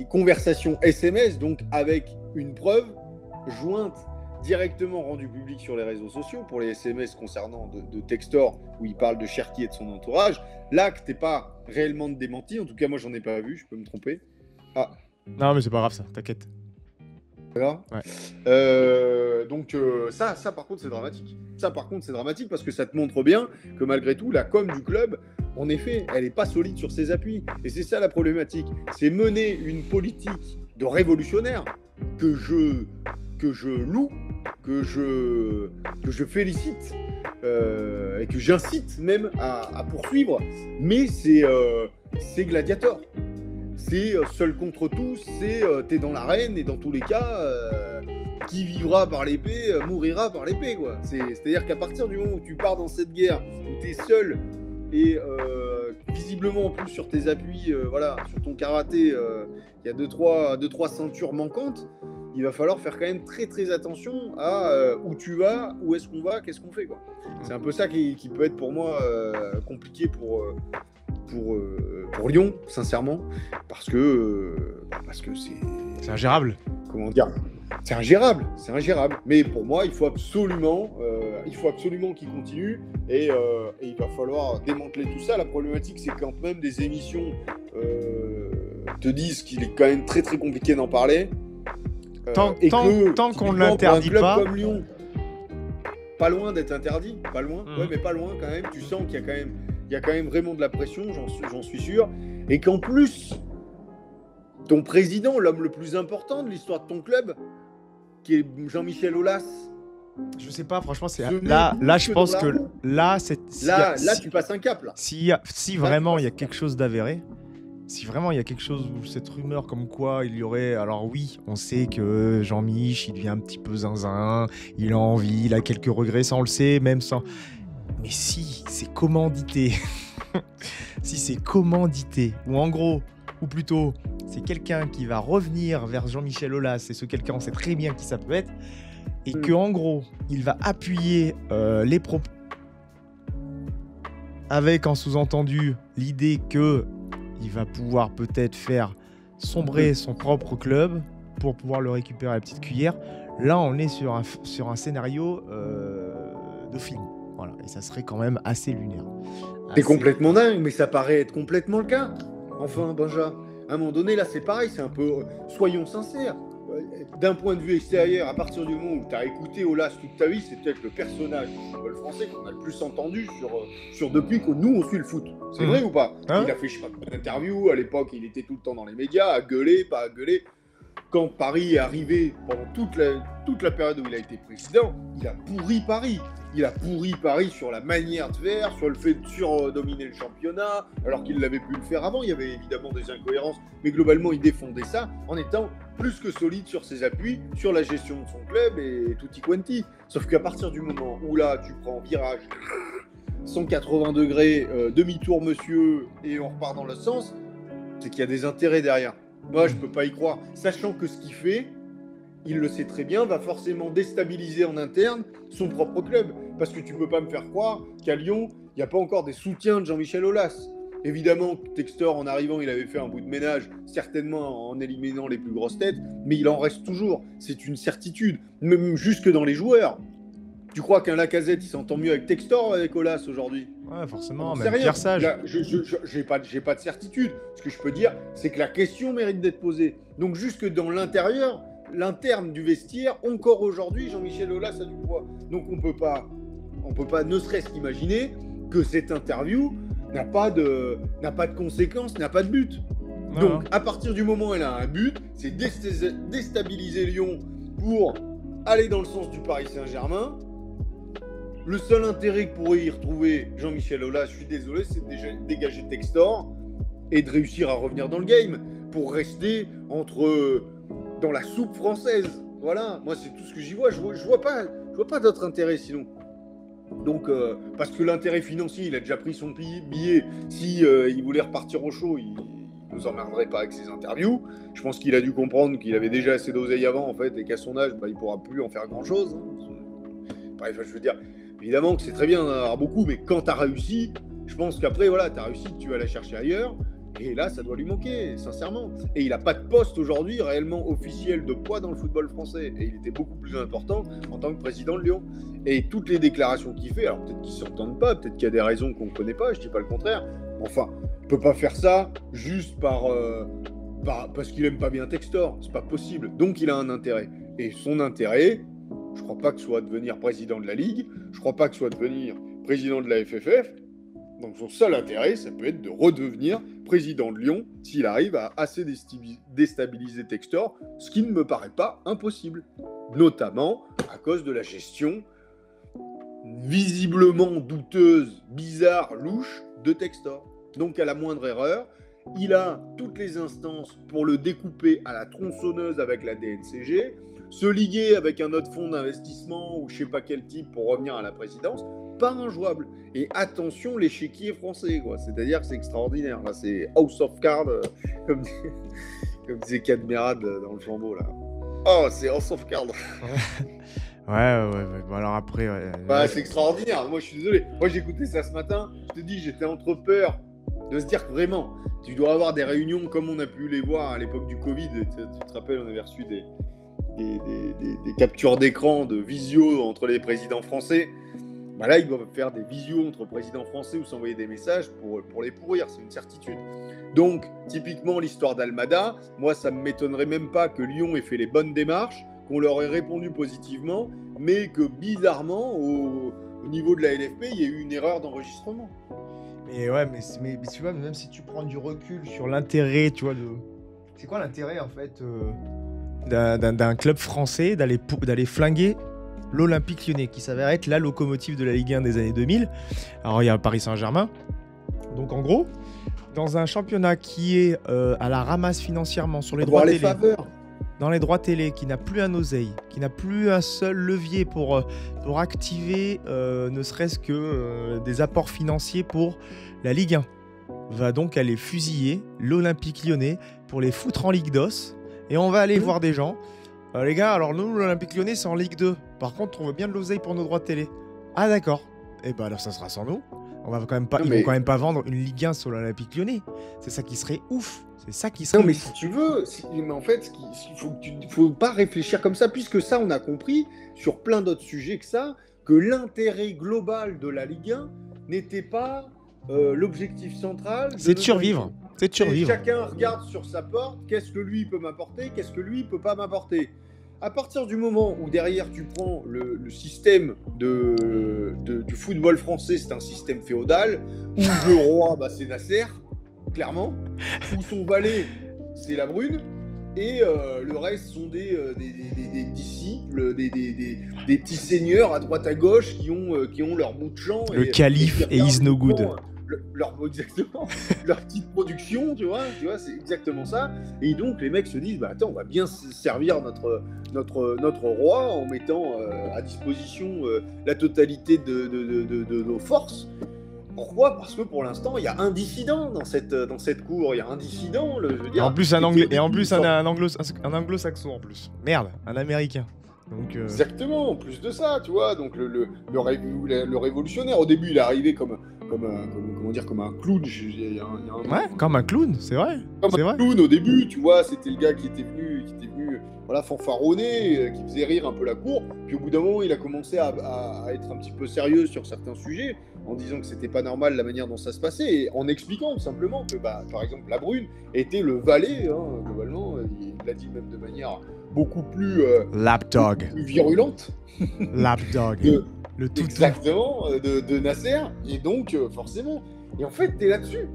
conversations SMS, donc avec une preuve jointe directement rendue publique sur les réseaux sociaux pour les SMS concernant de Textor où il parle de Cherki et de son entourage. Là, que t'es pas réellement démenti, en tout cas moi j'en ai pas vu, je peux me tromper. Ah. Non mais c'est pas grave ça, t'inquiète. Voilà. Ouais. Donc ça par contre c'est dramatique. Ça par contre c'est dramatique parce que ça te montre bien que malgré tout la com du club, en effet, elle n'est pas solide sur ses appuis. Et c'est ça la problématique. C'est mener une politique de révolutionnaire que je loue, que je félicite et que j'incite même à poursuivre. Mais c'est gladiateur. C'est seul contre tous, t'es dans l'arène et dans tous les cas, qui vivra par l'épée mourira par l'épée, quoi. C'est-à-dire qu'à partir du moment où tu pars dans cette guerre, où t'es seul et visiblement en plus sur tes appuis, sur ton karaté, il y a deux, trois ceintures manquantes, il va falloir faire quand même très très attention à où tu vas, où est-ce qu'on va, qu'est-ce qu'on fait, quoi. C'est un peu ça qui peut être pour moi compliqué pour Lyon, sincèrement, parce que c'est ingérable. Comment dire? C'est ingérable. Mais pour moi, il faut absolument qu'il continue et il va falloir démanteler tout ça. La problématique, c'est quand même des émissions te disent qu'il est quand même très très compliqué d'en parler. Tant qu'on ne l'interdit pas. Comme Lyon, pas loin d'être interdit, pas loin, ouais, mais pas loin quand même. Tu sens qu'il y a quand même vraiment de la pression, j'en suis sûr, et qu'en plus, ton président, l'homme le plus important de l'histoire de ton club, qui est Jean-Michel Aulas. Je sais pas, franchement, là, je pense que là, tu passes un cap là. Si vraiment il y a quelque chose d'avéré, si vraiment il y a quelque chose où cette rumeur comme quoi il y aurait, alors oui, on sait que Jean-Mich, il devient un petit peu zinzin, il a envie, il a quelques regrets, ça on le sait, même sans. Mais si c'est commandité, ou en gros, ou plutôt, c'est quelqu'un qui va revenir vers Jean-Michel Aulas, et ce quelqu'un, on sait très bien qui ça peut être, et que en gros, il va appuyer les propos avec en sous-entendu l'idée que il va pouvoir peut-être faire sombrer son propre club pour pouvoir le récupérer à la petite cuillère. Là, on est sur un scénario de film. Voilà, et ça serait quand même assez lunaire. C'est complètement dingue, mais ça paraît être complètement le cas. Enfin, Benja, à un moment donné, là, c'est pareil, c'est un peu... Soyons sincères. D'un point de vue extérieur, à partir du moment où tu as écouté Aulas toute ta vie, c'est peut-être le personnage du football français qu'on a le plus entendu sur depuis que nous, on suit le foot. C'est vrai ou pas? Il a fait, je sais pas, une interview, à l'époque, il était tout le temps dans les médias, à gueuler, pas à gueuler. Quand Paris est arrivé, pendant toute la période où il a été président, il a pourri Paris. Il a pourri Paris sur la manière de faire, sur le fait de surdominer le championnat, alors qu'il l'avait pu le faire avant. Il y avait évidemment des incohérences, mais globalement, il défendait ça en étant plus que solide sur ses appuis, sur la gestion de son club et tutti quanti. Sauf qu'à partir du moment où là, tu prends virage, 180 degrés, demi-tour monsieur, et on repart dans le sens, c'est qu'il y a des intérêts derrière. Moi, je peux pas y croire, sachant que ce qu'il fait, il le sait très bien, va forcément déstabiliser en interne son propre club. Parce que tu peux pas me faire croire qu'à Lyon, il n'y a pas encore des soutiens de Jean-Michel Aulas. Évidemment, Textor, en arrivant, il avait fait un bout de ménage, certainement en éliminant les plus grosses têtes, mais il en reste toujours. C'est une certitude, même jusque dans les joueurs. Tu crois qu'un Lacazette, il s'entend mieux avec Textor ou avec Aulas aujourd'hui? Ouais, forcément, même Pierre Sage. Là, j'ai pas de certitude. Ce que je peux dire, c'est que la question mérite d'être posée. Donc jusque dans l'intérieur, l'interne du vestiaire, encore aujourd'hui, Jean-Michel Aulas a du poids. Donc on peut pas ne serait-ce qu'imaginer que cette interview n'a pas de conséquences, n'a pas de but. Donc, à partir du moment où elle a un but, c'est déstabiliser Lyon pour aller dans le sens du Paris Saint-Germain. Le seul intérêt que pourrait y retrouver Jean-Michel Aulas, je suis désolé, c'est de dégager Textor et de réussir à revenir dans le game pour rester dans la soupe française. Voilà, moi c'est tout ce que j'y vois. Je vois pas d'autre intérêt sinon. Donc, parce que l'intérêt financier, il a déjà pris son billet. Si il voulait repartir au chaud, il nous emmerderait pas avec ses interviews. Je pense qu'il a dû comprendre qu'il avait déjà assez d'oseille avant, en fait, et qu'à son âge, il pourra plus en faire grand-chose. Bref, je veux dire, évidemment que c'est très bien d'en avoir beaucoup, mais quand tu as réussi, je pense qu'après, voilà, tu as réussi, tu vas la chercher ailleurs. Et là, ça doit lui manquer, sincèrement. Et il n'a pas de poste aujourd'hui réellement officiel de poids dans le football français. Et il était beaucoup plus important en tant que président de Lyon. Et toutes les déclarations qu'il fait, alors peut-être qu'ils ne s'entendent pas, peut-être qu'il y a des raisons qu'on ne connaît pas, je ne dis pas le contraire. Enfin, il ne peut pas faire ça juste parce qu'il n'aime pas bien Textor. C'est pas possible. Donc il a un intérêt. Et son intérêt, je ne crois pas que ce soit devenir président de la Ligue, je ne crois pas que ce soit devenir président de la FFF. Donc son seul intérêt, ça peut être de redevenir président de Lyon s'il arrive à assez déstabiliser Textor, ce qui ne me paraît pas impossible, notamment à cause de la gestion visiblement douteuse, bizarre, louche de Textor. Donc à la moindre erreur, il a toutes les instances pour le découper à la tronçonneuse avec la DNCG, se liguer avec un autre fonds d'investissement ou je sais pas quel type pour revenir à la présidence, pas injouable. Et attention, l'échiquier français, quoi. C'est-à-dire que c'est extraordinaire. Là, c'est House of Cards, comme disait Cadmerade dans le flambeau, là. Oh, c'est House of Cards. Ouais. Bon, alors après... c'est extraordinaire. Moi, je suis désolé. Moi, j'écoutais ça ce matin. Je te dis, j'étais entre peur de se dire que vraiment, tu dois avoir des réunions comme on a pu les voir à l'époque du Covid. Tu te rappelles, on avait reçu des captures d'écran de visio entre les présidents français. Là, ils doivent faire des visios entre présidents français ou s'envoyer des messages pour les pourrir, c'est une certitude. Donc, typiquement, l'histoire d'Almada, moi, ça ne m'étonnerait même pas que Lyon ait fait les bonnes démarches, qu'on leur ait répondu positivement, mais que bizarrement, au niveau de la LFP, il y a eu une erreur d'enregistrement. Mais ouais, mais tu vois, même si tu prends du recul sur l'intérêt, tu vois, c'est quoi l'intérêt, en fait, d'un club français d'aller flinguer l'Olympique Lyonnais, qui s'avère être la locomotive de la Ligue 1 des années 2000. Alors, il y a Paris Saint-Germain. Donc, en gros, dans un championnat qui est à la ramasse financièrement sur les droits télé, dans les droits télé, qui n'a plus un oseille, qui n'a plus un seul levier pour activer ne serait-ce que des apports financiers pour la Ligue 1, va donc aller fusiller l'Olympique Lyonnais pour les foutre en Ligue DOS. Et on va aller voir des gens. Les gars, alors nous, l'Olympique Lyonnais, c'est en Ligue 2. Par contre, on veut bien de l'oseille pour nos droits de télé. Ah d'accord. Et bah alors ça sera sans nous. Ils vont quand même pas vendre une Ligue 1 sur l'Olympique Lyonnais. C'est ça qui serait ouf. C'est ça qui serait. Non mais si tu veux, mais en fait, faut pas réfléchir comme ça, puisque ça, on a compris sur plein d'autres sujets que l'intérêt global de la Ligue 1 n'était pas l'objectif central. C'est de survivre. C'est de survivre. Chacun regarde sur sa porte, qu'est-ce que lui peut m'apporter, qu'est-ce que lui peut pas m'apporter. À partir du moment où derrière tu prends le système du football français, c'est un système féodal, où le roi, c'est Nasser, clairement, où son valet, c'est la Brune, et le reste sont des disciples, des petits seigneurs à droite à gauche qui ont leur bout de champ. Le calife et Is No Good. Exactement, leur petite production, tu vois, c'est exactement ça. Et donc les mecs se disent, attends, on va bien servir notre roi en mettant à disposition la totalité de nos forces. Pourquoi ? Parce que pour l'instant, il y a un dissident dans cette cour. Il y a un dissident, je veux dire. En plus, un anglais, et en plus un anglo-saxon en plus. Merde, un américain. Donc, Exactement, en plus de ça, tu vois. Donc le révolutionnaire, au début, il est arrivé comme un clown. Comme un clown, c'est vrai. Comme un clown au début, tu vois, c'était le gars qui était venu fanfaronner, qui faisait rire un peu la cour. Puis au bout d'un moment, il a commencé à être un petit peu sérieux sur certains sujets, en disant que c'était pas normal la manière dont ça se passait, et en expliquant tout simplement que, par exemple, la Brune était le valet, globalement, il l'a dit même de manière beaucoup plus lapdog, plus virulente. Lapdog. Le tout exactement de Nasser, et donc forcément Et en fait, t'es là-dessus.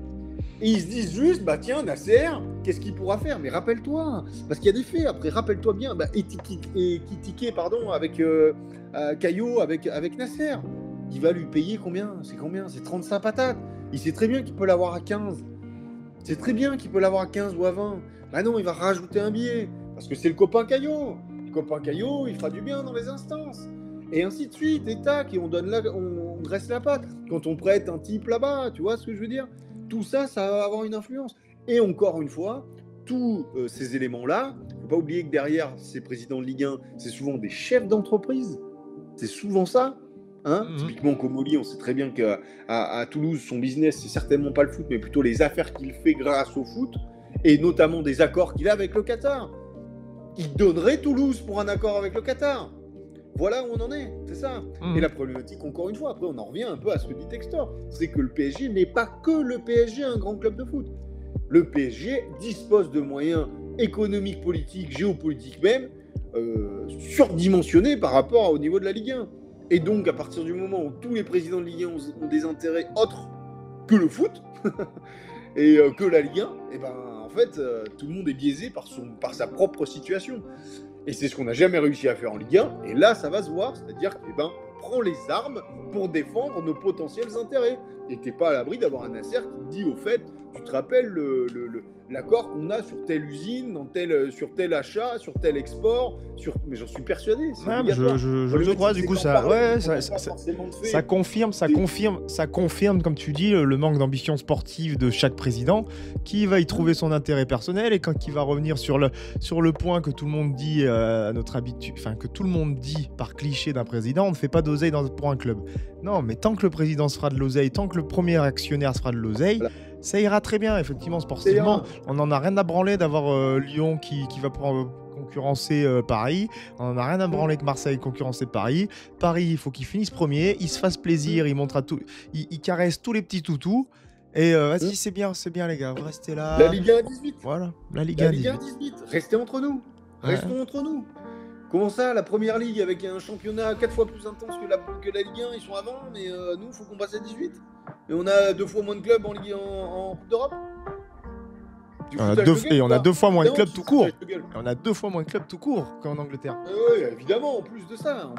Et ils se disent juste, bah tiens, Nasser, qu'est-ce qu'il pourra faire? Mais rappelle-toi, parce qu'il y a des faits, après, rappelle-toi bien, Ekitike, pardon, avec Caillot, avec Nasser. Il va lui payer combien? C'est combien? C'est 35 patates. Il sait très bien qu'il peut l'avoir à 15. C'est très bien qu'il peut l'avoir à 15 ou à 20. Bah non, il va rajouter un billet, parce que c'est le copain Caillot. Le copain Caillot, il fera du bien dans les instances. Et ainsi de suite, et tac, et on dresse la patte. Quand on prête un type là-bas, tu vois ce que je veux dire? Tout ça, ça va avoir une influence. Et encore une fois, tous ces éléments-là, il ne faut pas oublier que derrière ces présidents de Ligue 1, c'est souvent des chefs d'entreprise. C'est souvent ça. Hein, typiquement, Comoli, on sait très bien qu'à Toulouse, son business, c'est certainement pas le foot, mais plutôt les affaires qu'il fait grâce au foot, et notamment des accords qu'il a avec le Qatar. Il donnerait Toulouse pour un accord avec le Qatar. Voilà où on en est, c'est ça. Et la problématique, encore une fois, après on en revient un peu à ce que dit Textor, c'est que le PSG n'est pas que le PSG, un grand club de foot. Le PSG dispose de moyens économiques, politiques, géopolitiques même, surdimensionnés par rapport au niveau de la Ligue 1. Et donc, à partir du moment où tous les présidents de Ligue 1 ont des intérêts autres que le foot, et que la Ligue 1, et ben, en fait, tout le monde est biaisé par sa propre situation. Et c'est ce qu'on n'a jamais réussi à faire en Ligue 1. Et là, ça va se voir. C'est-à-dire que, prends les armes pour défendre nos potentiels intérêts. Et t'es pas à l'abri d'avoir un Nasser qui te dit, au fait, tu te rappelles l'accord qu'on a sur telle usine, sur tel achat, sur tel export, mais j'en suis persuadé. Je le crois, du coup, ça confirme, comme tu dis, le manque d'ambition sportive de chaque président, qui va y trouver son intérêt personnel, et quand il va revenir sur le point que tout le monde dit à notre habitude, enfin que tout le monde dit par cliché d'un président, on ne fait pas d'oseille pour un club. Non, mais tant que le président se fera de l'oseille, tant que le premier actionnaire se fera de l'oseille, voilà. Ça ira très bien, effectivement, sportivement. On n'en a rien à branler d'avoir Lyon qui va concurrencer Paris. On n'en a rien à branler que Marseille concurrencer Paris. Paris, il faut qu'il finisse premier, il se fasse plaisir, il montre à tout, il caresse tous les petits toutous. Et vas-y, c'est bien les gars, vous restez là. La Ligue 1 à 18. Voilà, la Ligue 1 à 18. Restez entre nous. Restons entre nous. Comment ça, la Première Ligue avec un championnat 4 fois plus intense que la Ligue 1, ils sont avant, mais nous, il faut qu'on passe à 18. Et on a 2 fois moins de clubs en Coupe d'Europe. Et on a 2 fois moins de clubs tout court. On a 2 fois moins de clubs tout court qu'en Angleterre. Oui, évidemment, en plus de ça.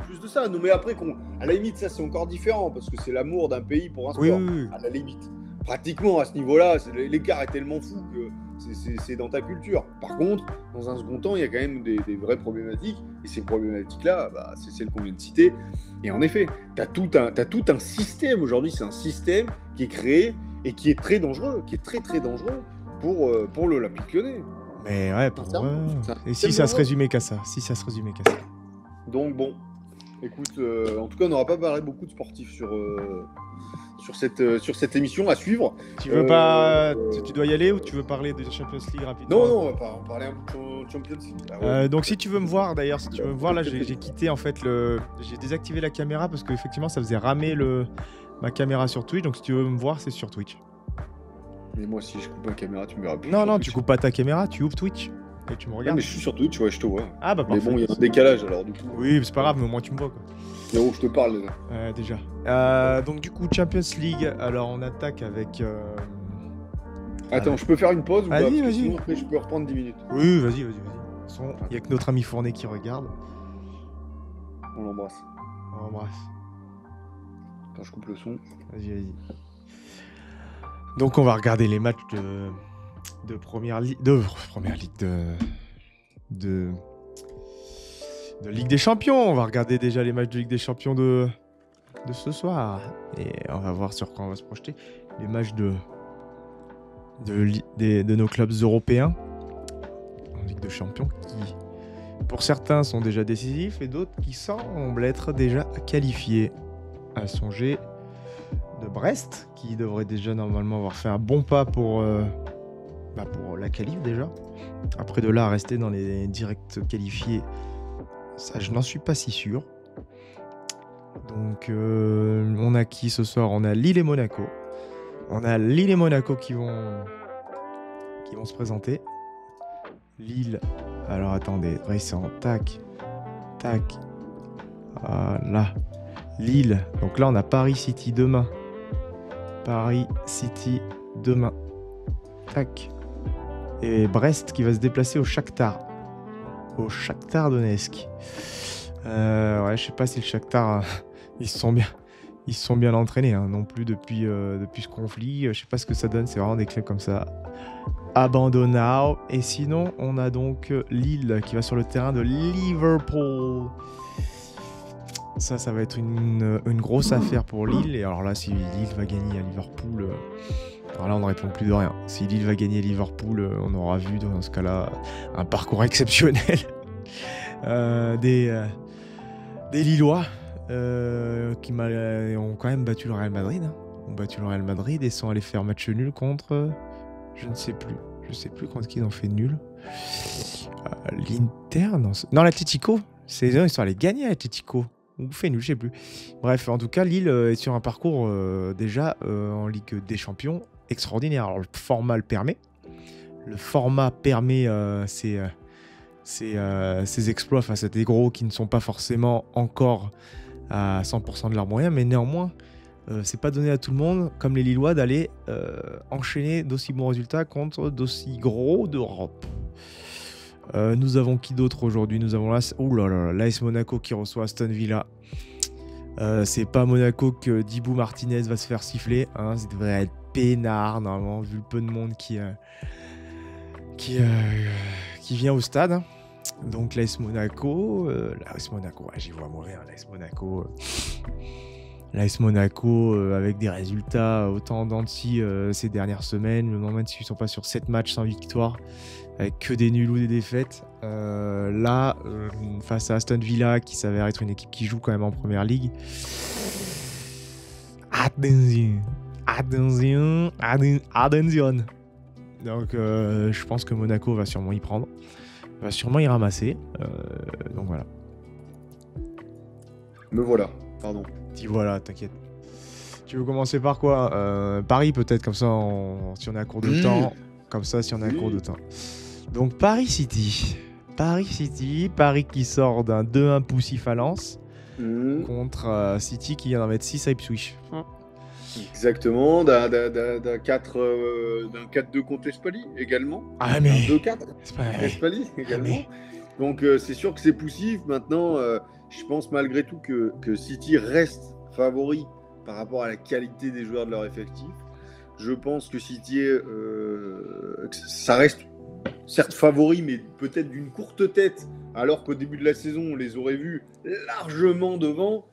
Non, mais après, à la limite, ça c'est encore différent, parce que c'est l'amour d'un pays pour un sport. Oui. À la limite. Pratiquement, à ce niveau-là, l'écart est tellement fou que c'est dans ta culture. Par contre, dans un second temps, il y a quand même des vraies problématiques. Et ces problématiques-là, c'est celles qu'on vient de citer. Et en effet, t'as tout un système aujourd'hui. C'est un système qui est créé et qui est très dangereux, qui est très très dangereux pour l'Olympique Lyonnais. Mais ouais, et si ça se résumait qu'à ça, Donc bon, écoute, en tout cas, on n'aura pas parlé beaucoup de sportifs sur cette émission à suivre. Tu veux pas, tu dois y aller, ou tu veux parler de Champions League rapidement? Non, on va parler un peu de Champions League. Donc si tu veux me voir, d'ailleurs, là, j'ai quitté en fait j'ai désactivé la caméra parce qu'effectivement, ça faisait ramer ma caméra sur Twitch. Donc si tu veux me voir, c'est sur Twitch. Mais moi, si je coupe ma caméra, tu me verras plus. Non, tu coupes pas ta caméra, tu ouvres Twitch et tu me regardes. Non, mais je suis sur Twitch, ouais, je te vois. Ah bah parfait. Mais bon, il y a un décalage alors du coup. Oui, c'est pas grave, mais au moins tu me vois quoi. Mais bon, je te parle déjà. Donc du coup, Champions League. Alors on attaque avec. Attends, je peux faire une pause ou pas? Vas-y. Sinon, après, je peux reprendre 10 minutes. Oui, vas-y. Il y a que notre ami Fournet qui regarde. On l'embrasse. Attends, je coupe le son. Vas-y. Donc on va regarder les matchs de première ligue, de Ligue des Champions. On va regarder déjà les matchs de Ligue des Champions de ce soir, et on va voir sur quoi on va se projeter. Les matchs de nos clubs européens en Ligue des Champions, qui pour certains sont déjà décisifs et d'autres qui semblent être déjà qualifiés. À songer de Brest, qui devrait déjà normalement avoir fait un bon pas pour la qualif déjà. Après de là à rester dans les directs qualifiés, ça je n'en suis pas si sûr. Donc on a qui ce soir? On a Lille et Monaco. Qui vont se présenter. Lille, alors attendez, récent, tac. Voilà. Lille, donc là on a Paris City demain. Paris City demain. Tac. Et Brest qui va se déplacer au Shakhtar. Au Shakhtar Donetsk. Ouais, je sais pas si le Shakhtar, ils se sont bien entraînés hein, non plus depuis ce conflit. Je sais pas ce que ça donne, c'est vraiment des clubs comme ça. Abandonnés. Et sinon, on a donc Lille qui va sur le terrain de Liverpool. Ça va être une grosse affaire pour Lille. Et alors là, si Lille va gagner à Liverpool, alors là, on ne répond plus de rien. Si Lille va gagner à Liverpool, on aura vu dans ce cas-là un parcours exceptionnel des Lillois qui ont quand même battu le Real Madrid. Hein. Ont battu le Real Madrid et sont allés faire match nul contre... Je ne sais plus. Je sais plus contre qui ils ont fait nul. L'Inter non, l'Atlético. Ils sont allés gagner à l'Atlético. Ou fait nul, je sais plus. Bref, en tout cas, Lille est sur un parcours déjà en Ligue des Champions extraordinaire. Alors, le format le permet. Le format permet ces exploits face à des gros qui ne sont pas forcément encore à 100% de leurs moyens, mais néanmoins, c'est pas donné à tout le monde, comme les Lillois, d'aller enchaîner d'aussi bons résultats contre d'aussi gros d'Europe. Nous avons qui d'autre aujourd'hui? Nous avons l'AS Monaco qui reçoit Aston Villa. C'est pas Monaco que Dibou Martinez va se faire siffler. Hein, ça devrait être peinard, normalement, vu le peu de monde qui vient au stade. Hein. Donc l'AS Monaco, ouais, j'y vois mourir, l'AS Monaco. L'AS Monaco avec des résultats autant en dents de scie ces dernières semaines. Le moment ils ne sont pas sur 7 matchs sans victoire, avec que des nuls ou des défaites. Là, face à Aston Villa, qui s'avère être une équipe qui joue quand même en première ligue. Attention. Donc je pense que Monaco va sûrement y prendre. Va sûrement y ramasser. Donc voilà. Me voilà, pardon. Dis voilà, t'inquiète. Tu veux commencer par quoi? Paris peut-être, comme ça si on est à court de temps. Comme ça, si on est à court de temps. Donc Paris City. Paris qui sort d'un 2-1 poussif à Lens contre City qui vient d'en mettre 6 à Ipswich. Exactement, d'un 4-2 contre Espali également. Ah mais... Un 2-4 Espali également. Donc c'est sûr que c'est poussif. Maintenant, je pense malgré tout que City reste favori par rapport à la qualité des joueurs de leur effectif. Je pense que City, ça reste certes favori, mais peut-être d'une courte tête, alors qu'au début de la saison, on les aurait vus largement devant.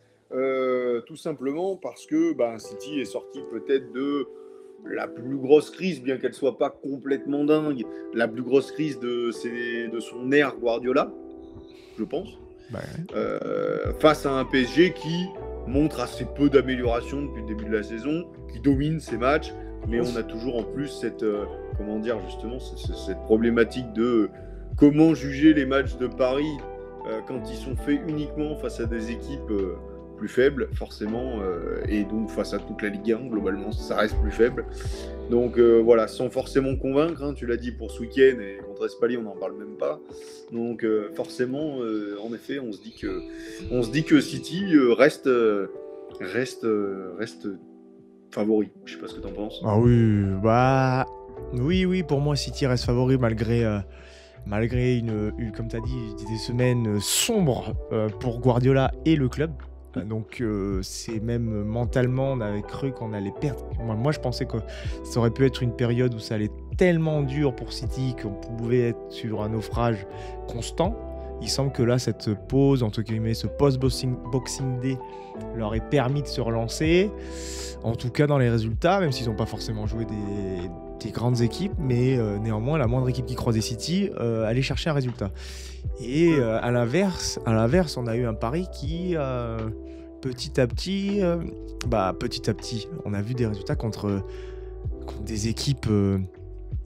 Tout simplement parce que City est sorti peut-être de la plus grosse crise, bien qu'elle soit pas complètement dingue, la plus grosse crise de son ère Guardiola, je pense, face à un PSG qui montre assez peu d'amélioration depuis le début de la saison, qui domine ses matchs, mais on a toujours en plus cette problématique de comment juger les matchs de Paris quand ils sont faits uniquement face à des équipes plus faible forcément et donc face à toute la Ligue 1 globalement ça reste plus faible, donc voilà, sans forcément convaincre, hein, tu l'as dit pour ce week-end et contre Espali on n'en parle même pas, donc forcément en effet on se dit que City reste favori. Je sais pas ce que t'en penses. Ah oui, pour moi City reste favori malgré comme tu as dit, des semaines sombres pour Guardiola et le club. Donc c'est même mentalement, on avait cru qu'on allait perdre. Moi je pensais que ça aurait pu être une période où ça allait tellement dur pour City qu'on pouvait être sur un naufrage constant. Il semble que là, cette pause, entre guillemets, ce post-Boxing Day leur ait permis de se relancer. En tout cas, dans les résultats, même s'ils n'ont pas forcément joué des grandes équipes, mais néanmoins, la moindre équipe qui croisait City allait chercher un résultat. Et à l'inverse, on a eu un Paris qui, petit à petit, on a vu des résultats contre des équipes...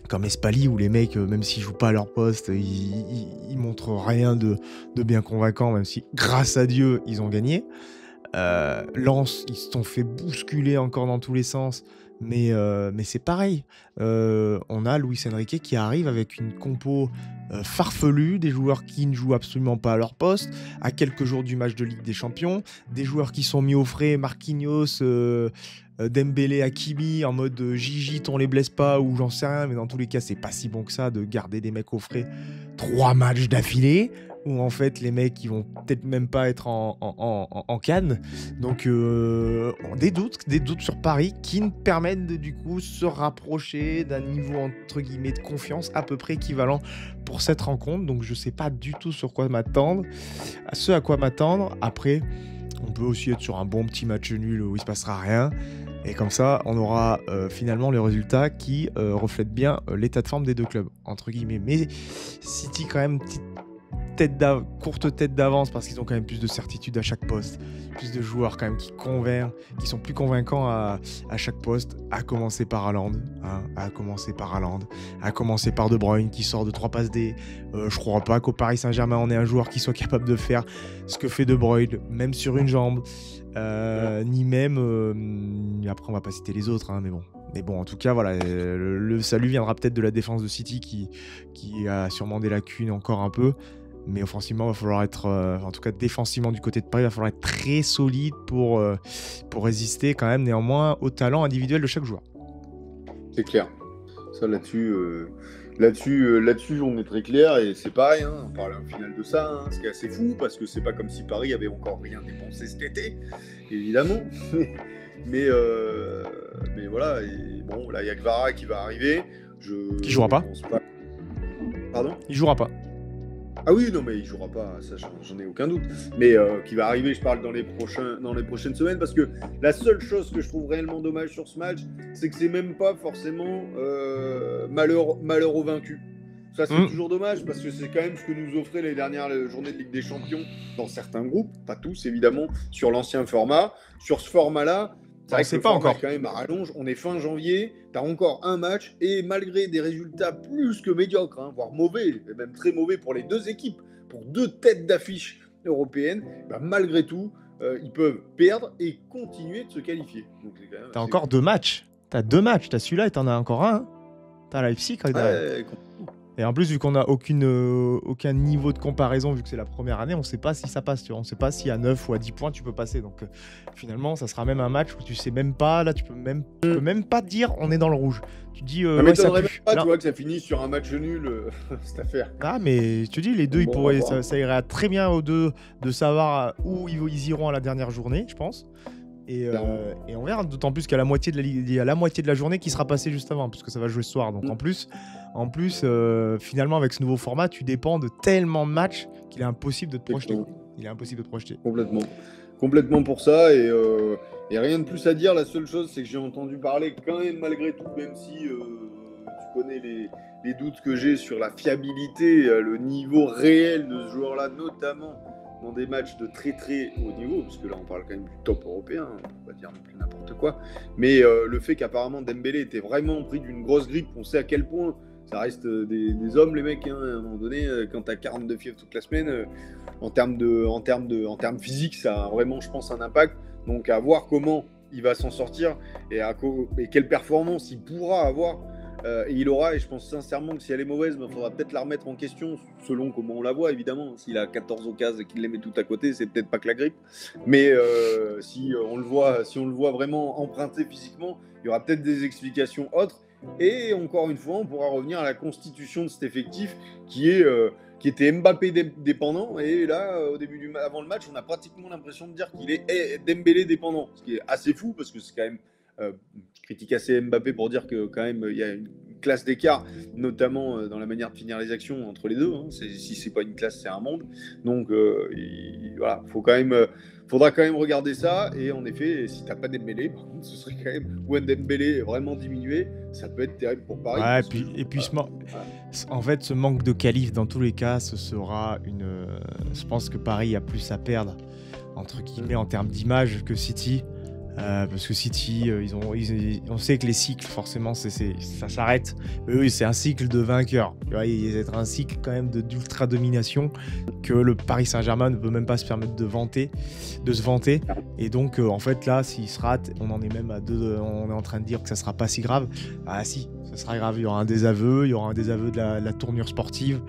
comme Espali, où les mecs, même s'ils jouent pas à leur poste, ils montrent rien de bien convaincant, même si, grâce à Dieu, ils ont gagné. Lens, ils se sont fait bousculer encore dans tous les sens, mais c'est pareil. On a Luis Enrique qui arrive avec une compo farfelue, des joueurs qui ne jouent absolument pas à leur poste, à quelques jours du match de Ligue des Champions, des joueurs qui sont mis au frais, Marquinhos, Dembélé, Hakimi, en mode Gigi, on les blesse pas, ou j'en sais rien, mais dans tous les cas, c'est pas si bon que ça de garder des mecs au frais 3 matchs d'affilée, où en fait les mecs ils vont peut-être même pas être en CAN. Donc des doutes sur Paris qui nous permettent de du coup se rapprocher d'un niveau entre guillemets de confiance à peu près équivalent pour cette rencontre. Donc je sais pas du tout sur quoi m'attendre, à quoi m'attendre. Après, on peut aussi être sur un bon petit match nul où il se passera rien. Et comme ça, on aura finalement le résultat qui reflète bien l'état de forme des deux clubs, entre guillemets. Mais City, quand même, courte tête d'avance parce qu'ils ont quand même plus de certitude à chaque poste, plus de joueurs quand même qui sont plus convaincants à chaque poste, à commencer par Haaland, à commencer par De Bruyne qui sort de 3 passes D. Je crois pas qu'au Paris Saint-Germain on ait un joueur qui soit capable de faire ce que fait De Bruyne, même sur une jambe, ni même après on va pas citer les autres, mais bon, en tout cas, voilà, le salut viendra peut-être de la défense de City qui a sûrement des lacunes encore un peu. Mais offensivement, il va falloir être, en tout cas défensivement du côté de Paris, il va falloir être très solide pour résister quand même néanmoins au talent individuel de chaque joueur. C'est clair. Ça là-dessus, on est très clair et c'est pareil. On parle au final de ça, ce qui est assez fou parce que c'est pas comme si Paris avait encore rien dépensé cet été, évidemment. mais voilà. Et bon, là il y a Kvara qui va arriver. Qui jouera pas. Pardon ? Il jouera pas. Ah oui, non, mais il jouera pas, ça j'en ai aucun doute. Mais qui va arriver, je parle dans les prochaines semaines, parce que la seule chose que je trouve réellement dommage sur ce match, c'est que c'est même pas forcément malheur au vaincu. Ça, c'est toujours dommage, parce que c'est quand même ce que nous offraient les dernières journées de Ligue des Champions dans certains groupes, pas tous évidemment, sur l'ancien format. Sur ce format-là, c'est vrai que le format est quand même à rallonge. On est fin janvier, tu as encore un match et malgré des résultats plus que médiocres, voire mauvais, et même très mauvais pour les deux équipes, pour 2 têtes d'affiche européennes, malgré tout, ils peuvent perdre et continuer de se qualifier. Tu as encore 2 matchs. Tu as 2 matchs. Tu as celui-là et tu en as encore un. Tu as Leipzig. Et en plus, vu qu'on n'a aucun niveau de comparaison, vu que c'est la première année, on ne sait pas si ça passe. Tu vois. On ne sait pas si à 9 ou à 10 points, tu peux passer. Donc finalement, ça sera même un match où tu ne sais même pas. Là, tu peux même pas dire on est dans le rouge. Tu dis ça m'étonnerait même pas, tu vois, que ça finisse sur un match nul, cette affaire. Ah, mais tu dis, les deux, ça irait très bien aux deux de savoir où ils iront à la dernière journée, je pense. Et on verra, d'autant plus qu'à la moitié de la journée qui sera passée juste avant, puisque ça va jouer ce soir. Donc en plus, finalement, avec ce nouveau format, tu dépends de tellement de matchs qu'il est impossible de te projeter. Complètement pour ça. Et rien de plus à dire. La seule chose, c'est que j'ai entendu parler quand même, malgré tout, même si tu connais les doutes que j'ai sur la fiabilité, le niveau réel de ce joueur-là, notamment dans des matchs de très très haut niveau, parce que là on parle quand même du top européen, on va dire non plus n'importe quoi, mais le fait qu'apparemment Dembélé était vraiment pris d'une grosse grippe, on sait à quel point ça reste des hommes les mecs, à un moment donné, quand t'as 42 fièvres toute la semaine, en termes physiques, ça a vraiment, je pense, un impact. Donc à voir comment il va s'en sortir et quelle performance il pourra avoir. Et il aura, et je pense sincèrement que si elle est mauvaise, il faudra peut-être la remettre en question selon comment on la voit, évidemment. S'il a 14 occasions et qu'il les met tout à côté, c'est peut-être pas que la grippe. Mais si on le voit vraiment emprunté physiquement, il y aura peut-être des explications autres. Et encore une fois, on pourra revenir à la constitution de cet effectif qui était Mbappé dépendant. Et là, avant le match, on a pratiquement l'impression de dire qu'il est Dembélé dépendant. Ce qui est assez fou parce que c'est quand même... je critique assez Mbappé pour dire que quand même il y a une classe d'écart, notamment dans la manière de finir les actions entre les deux. Si c'est pas une classe, c'est un monde. Donc voilà, faudra quand même regarder ça. Et en effet, si t'as pas Dembélé, par contre, ce serait quand même ou un Dembélé vraiment diminué, ça peut être terrible pour Paris. En fait, ce manque de qualif dans tous les cas, ce sera je pense que Paris a plus à perdre entre guillemets en termes d'image que City. Parce que City, on sait que les cycles, forcément, ça s'arrête. Mais oui, c'est un cycle de vainqueurs. Tu vois, il va être un cycle quand même d'ultra domination que le Paris Saint-Germain ne peut même pas se permettre de se vanter. Et donc, en fait, là, s'il se rate, on en est même à deux. On est en train de dire que ça sera pas si grave. Ah si, ça sera grave. Il y aura un désaveu. Il y aura un désaveu de la tournure sportive.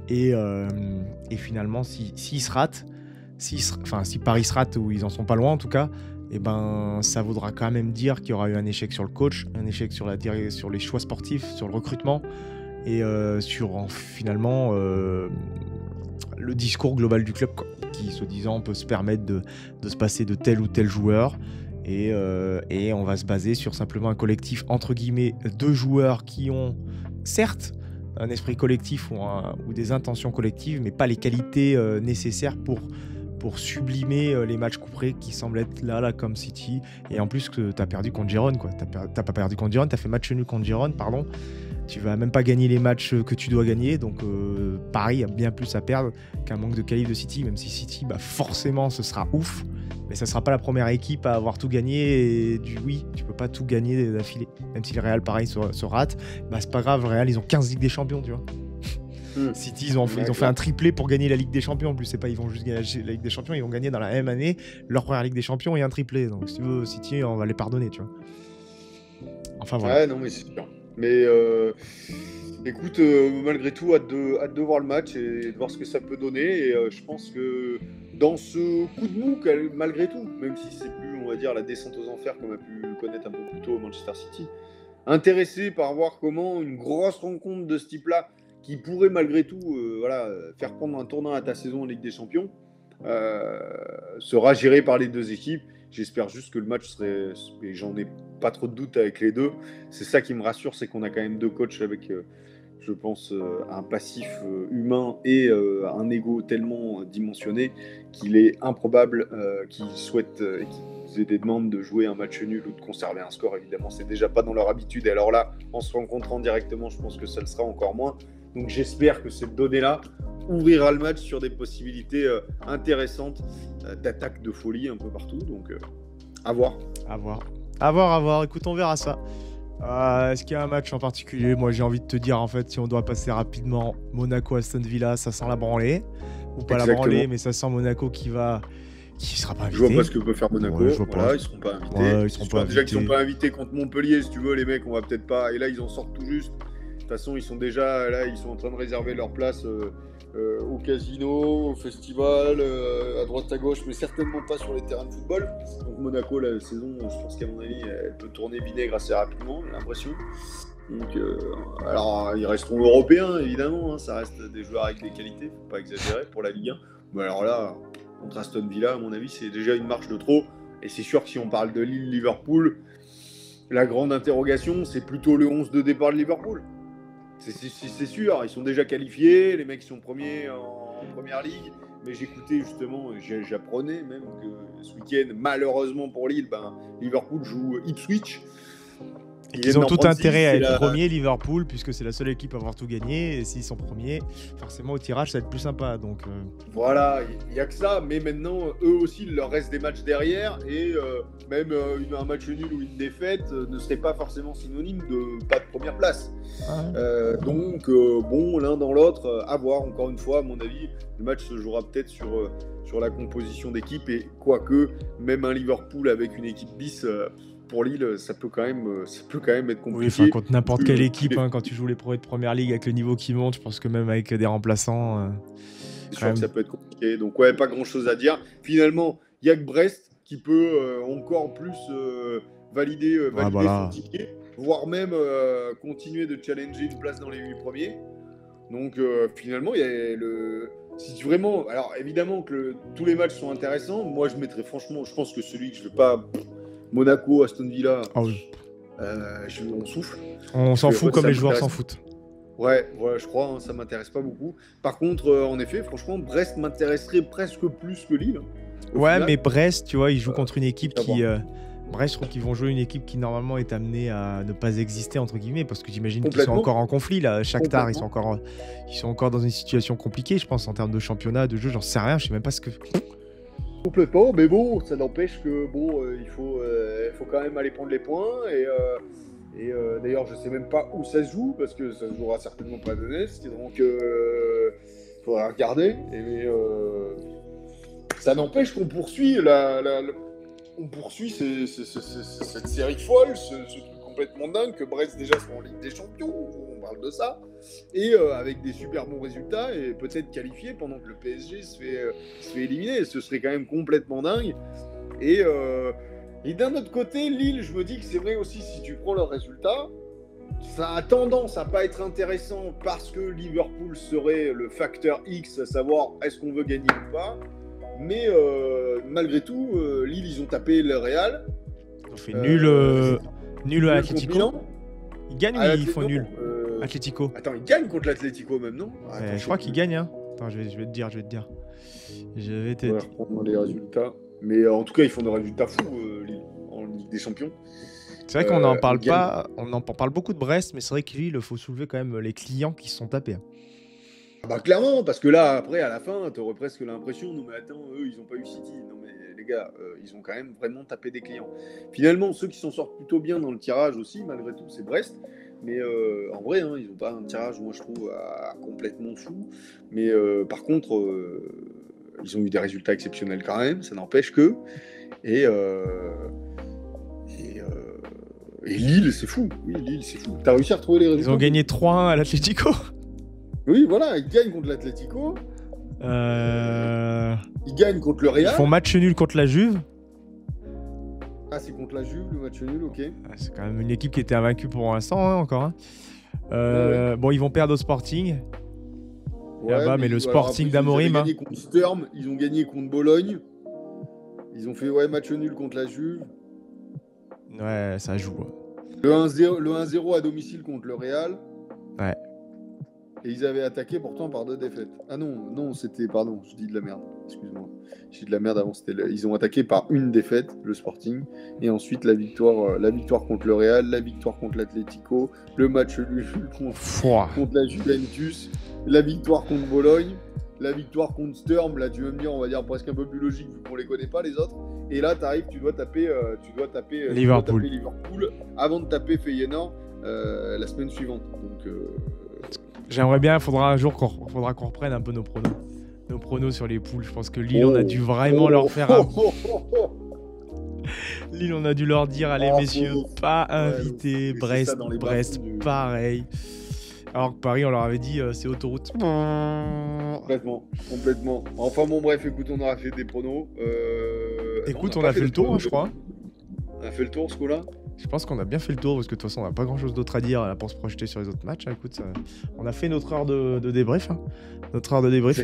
Et finalement, s'il se rate, si Paris se rate, ou ils en sont pas loin en tout cas, et ben ça voudra quand même dire qu'il y aura eu un échec sur le coach, un échec sur les choix sportifs, sur le recrutement et finalement le discours global du club, quoi, qui soi-disant peut se permettre de se passer de tel ou tel joueur. Et on va se baser sur simplement un collectif entre guillemets de joueurs qui ont certes un esprit collectif ou des intentions collectives, mais pas les qualités nécessaires pour sublimer les matchs couperés qui semblent être là comme City. Et en plus que tu as perdu contre Girone, quoi. T'as pas perdu contre Girone, tu as fait match nul contre Girone, pardon. Tu vas même pas gagner les matchs que tu dois gagner, donc Paris a bien plus à perdre qu'un manque de qualif de City, même si City, forcément, ce sera ouf, mais ça sera pas la première équipe à avoir tout gagné. Et oui, tu peux pas tout gagner d'affilée, même si le Real, pareil, se rate, c'est pas grave, le Real, ils ont 15 Ligues des Champions, tu vois. City, ils ont fait un triplé pour gagner la Ligue des Champions. En plus, c'est pas ils vont juste gagner la Ligue des Champions, ils vont gagner dans la même année leur première Ligue des Champions et un triplé. Donc, si tu veux, City, on va les pardonner, tu vois. Enfin, voilà. Ouais, non, mais c'est sûr. Mais écoute, malgré tout, hâte de voir le match et de voir ce que ça peut donner. Et je pense que dans ce coup de mou, malgré tout, même si c'est plus, on va dire, la descente aux enfers comme a pu connaître un peu plus tôt Manchester City, intéressé par voir comment une grosse rencontre de ce type-là, qui pourrait malgré tout faire prendre un tournant à ta saison en Ligue des Champions, sera gérée par les deux équipes. J'espère juste que le match serait, et j'en ai pas trop de doute avec les deux, c'est ça qui me rassure, c'est qu'on a quand même deux coachs avec, je pense, un passif humain et un ego tellement dimensionné qu'il est improbable qu'ils souhaitent et qu'ils aient des demandes de jouer un match nul ou de conserver un score. Évidemment, c'est déjà pas dans leur habitude, et alors là, en se rencontrant directement, je pense que ça le sera encore moins. Donc j'espère que cette donnée-là ouvrira le match sur des possibilités intéressantes d'attaque de folie un peu partout. Donc à voir. À voir. Écoute, on verra ça. Est-ce qu'il y a un match en particulier? Moi, j'ai envie de te dire, en fait, si on doit passer rapidement, Monaco-Aston Villa, ça sent la branlée. Ou pas. Exactement. La branlée, mais ça sent Monaco qui sera pas invité. Je vois pas ce que peut faire Monaco. Ouais, voilà, ils seront pas invités. Ouais, ils seront pas déjà invités. qu'ils sont pas invités contre Montpellier, si tu veux, les mecs, on va peut-être pas. Et là, ils en sortent tout juste. De toute façon, ils sont déjà là, ils sont en train de réserver leur place au casino, au festival, à droite à gauche, mais certainement pas sur les terrains de football. Donc Monaco, la saison, je pense qu'à mon avis, elle peut tourner vinaigre assez rapidement, j'ai l'impression. Donc, alors, ils resteront européens, évidemment, hein, ça reste des joueurs avec des qualités, faut pas exagérer pour la Ligue 1. Mais alors là, contre Aston Villa, à mon avis, c'est déjà une marche de trop. Et c'est sûr que si on parle de Lille-Liverpool, la grande interrogation, c'est plutôt le 11 de départ de Liverpool. C'est sûr, ils sont déjà qualifiés, les mecs sont premiers en première ligue, mais j'écoutais justement, j'apprenais même que ce week-end, malheureusement pour Lille, Liverpool joue Ipswich. Et qu'ils ont tout intérêt à être premier, Liverpool, puisque c'est la seule équipe à avoir tout gagné, et s'ils sont premiers, forcément au tirage ça va être plus sympa. Donc, Voilà, il n'y a que ça, mais maintenant, eux aussi, il leur reste des matchs derrière, et même un match nul ou une défaite ne serait pas forcément synonyme de pas de première place. Donc, bon, l'un dans l'autre, à voir, encore une fois, à mon avis, le match se jouera peut-être sur la composition d'équipe, et quoique, même un Liverpool avec une équipe bis, pour Lille, ça peut quand même être compliqué. Oui, contre n'importe quelle équipe, quand tu joues les pros de première ligue avec le niveau qui monte, je pense que même avec des remplaçants, c'est sûr que ça peut être compliqué. Donc ouais, pas grand-chose à dire. Finalement, il y a que Brest qui peut encore plus valider son ticket, voire même continuer de challenger une place dans les 8 premiers. Donc finalement, il y a si vraiment, alors évidemment que tous les matchs sont intéressants. Moi, je mettrais franchement, je pense que celui que je veux pas. Monaco, Aston Villa, on souffle. On s'en fout comme les joueurs s'en foutent. Ouais, je crois, ça m'intéresse pas beaucoup. Par contre, en effet, franchement, Brest m'intéresserait presque plus que Lille. Ouais, final. Mais Brest, tu vois, ils jouent contre une équipe qui... Brest, je trouve qu'ils vont jouer une équipe qui normalement est amenée à ne pas exister, entre guillemets, parce que j'imagine qu'ils sont encore en conflit, là. Shakhtar, ils sont encore dans une situation compliquée, je pense, en termes de championnat, de jeu, j'en sais rien, je sais même pas ce que... Complètement, mais bon, ça n'empêche que bon, il faut quand même aller prendre les points. Et d'ailleurs, je sais même pas où ça se joue, parce que ça se jouera certainement pas à Donetsk, donc il faudra regarder. Ça n'empêche qu'on poursuit on poursuit cette série folle, ce truc complètement dingue, que Brest déjà soit en Ligue des Champions, on parle de ça, et avec des super bons résultats, et peut-être qualifié pendant que le PSG se fait éliminer. Ce serait quand même complètement dingue. Et d'un autre côté, Lille, je me dis que c'est vrai aussi, si tu prends leurs résultats, ça a tendance à pas être intéressant parce que Liverpool serait le facteur X, à savoir est-ce qu'on veut gagner ou pas. Mais malgré tout, Lille, ils ont tapé le Real. Ils ont fait nul à Atlético. Ils gagnent ou ils font nul Atlético. Attends, ils gagnent contre l'Atlético même, non? Attends, je crois qu'ils gagnent. Hein. Attends, je vais te dire. Je vais te dire. Reprendre les résultats. Mais en tout cas, ils font des résultats fous, Lille, en Ligue des Champions. C'est vrai qu'on n'en parle pas. On en parle beaucoup de Brest, mais c'est vrai que Lille, il faut soulever quand même les clients qui se sont tapés. Bah clairement, parce que là, après, à la fin, t'aurais presque l'impression, non mais attends, eux, ils ont pas eu City. Non mais les gars, ils ont quand même vraiment tapé des clients. Finalement, ceux qui s'en sortent plutôt bien dans le tirage aussi, malgré tout, c'est Brest. Mais en vrai, hein, ils n'ont pas un tirage, moi je trouve, complètement fou. Mais par contre, ils ont eu des résultats exceptionnels quand même, ça n'empêche que. Et Lille, c'est fou. Oui, Lille, c'est fou. T'as réussi à retrouver les résultats? Ils ont gagné 3-1 à l'Atlético. Oui, voilà, ils gagnent contre l'Atlético. Ils gagnent contre le Real. Ils font match nul contre la Juve. Ah, c'est contre la Juve, le match nul, ok. C'est quand même une équipe qui était invaincue pour l'instant, hein, encore. Hein. Ouais. Bon, ils vont perdre au Sporting. Ouais, là-bas, mais le Sporting d'Amorim. Ils ont gagné contre Sturm, ils ont gagné contre Bologne. Ils ont fait match nul contre la Juve. Ouais, ça joue. Le 1-0 à domicile contre le Real. Ouais. Et ils avaient attaqué pourtant par 2 défaites. Ah non, c'était... Pardon, je dis de la merde. Excuse-moi. Je dis de la merde avant. Ils ont attaqué par 1 défaite, le Sporting. Et ensuite, la victoire contre le Real, la victoire contre l'Atlético, le match nul contre la Juventus, la victoire contre Bologne, la victoire contre Sturm. Là, tu vas me dire, on va dire presque un peu plus logique vu qu'on les connaît pas, les autres. Et là, t'arrives, tu dois taper Liverpool avant de taper Feyenoord la semaine suivante. Donc... J'aimerais bien, faudra qu'on reprenne un peu nos pronos. Nos pronos sur les poules. Je pense que Lille, on a dû vraiment leur faire un... Lille, on a dû leur dire, allez messieurs, pas inviter. Brest, pareil. Alors que Paris, on leur avait dit, c'est autoroute. Complètement. Enfin bon, bref, écoute, on aura fait des pronos. Écoute, on a fait le tour, je crois. On a fait le tour, ce coup-là. Je pense qu'on a bien fait le tour parce que de toute façon on n'a pas grand chose d'autre à dire là, pour se projeter sur les autres matchs. Écoute, on a fait notre heure de débrief. Notre heure de débrief.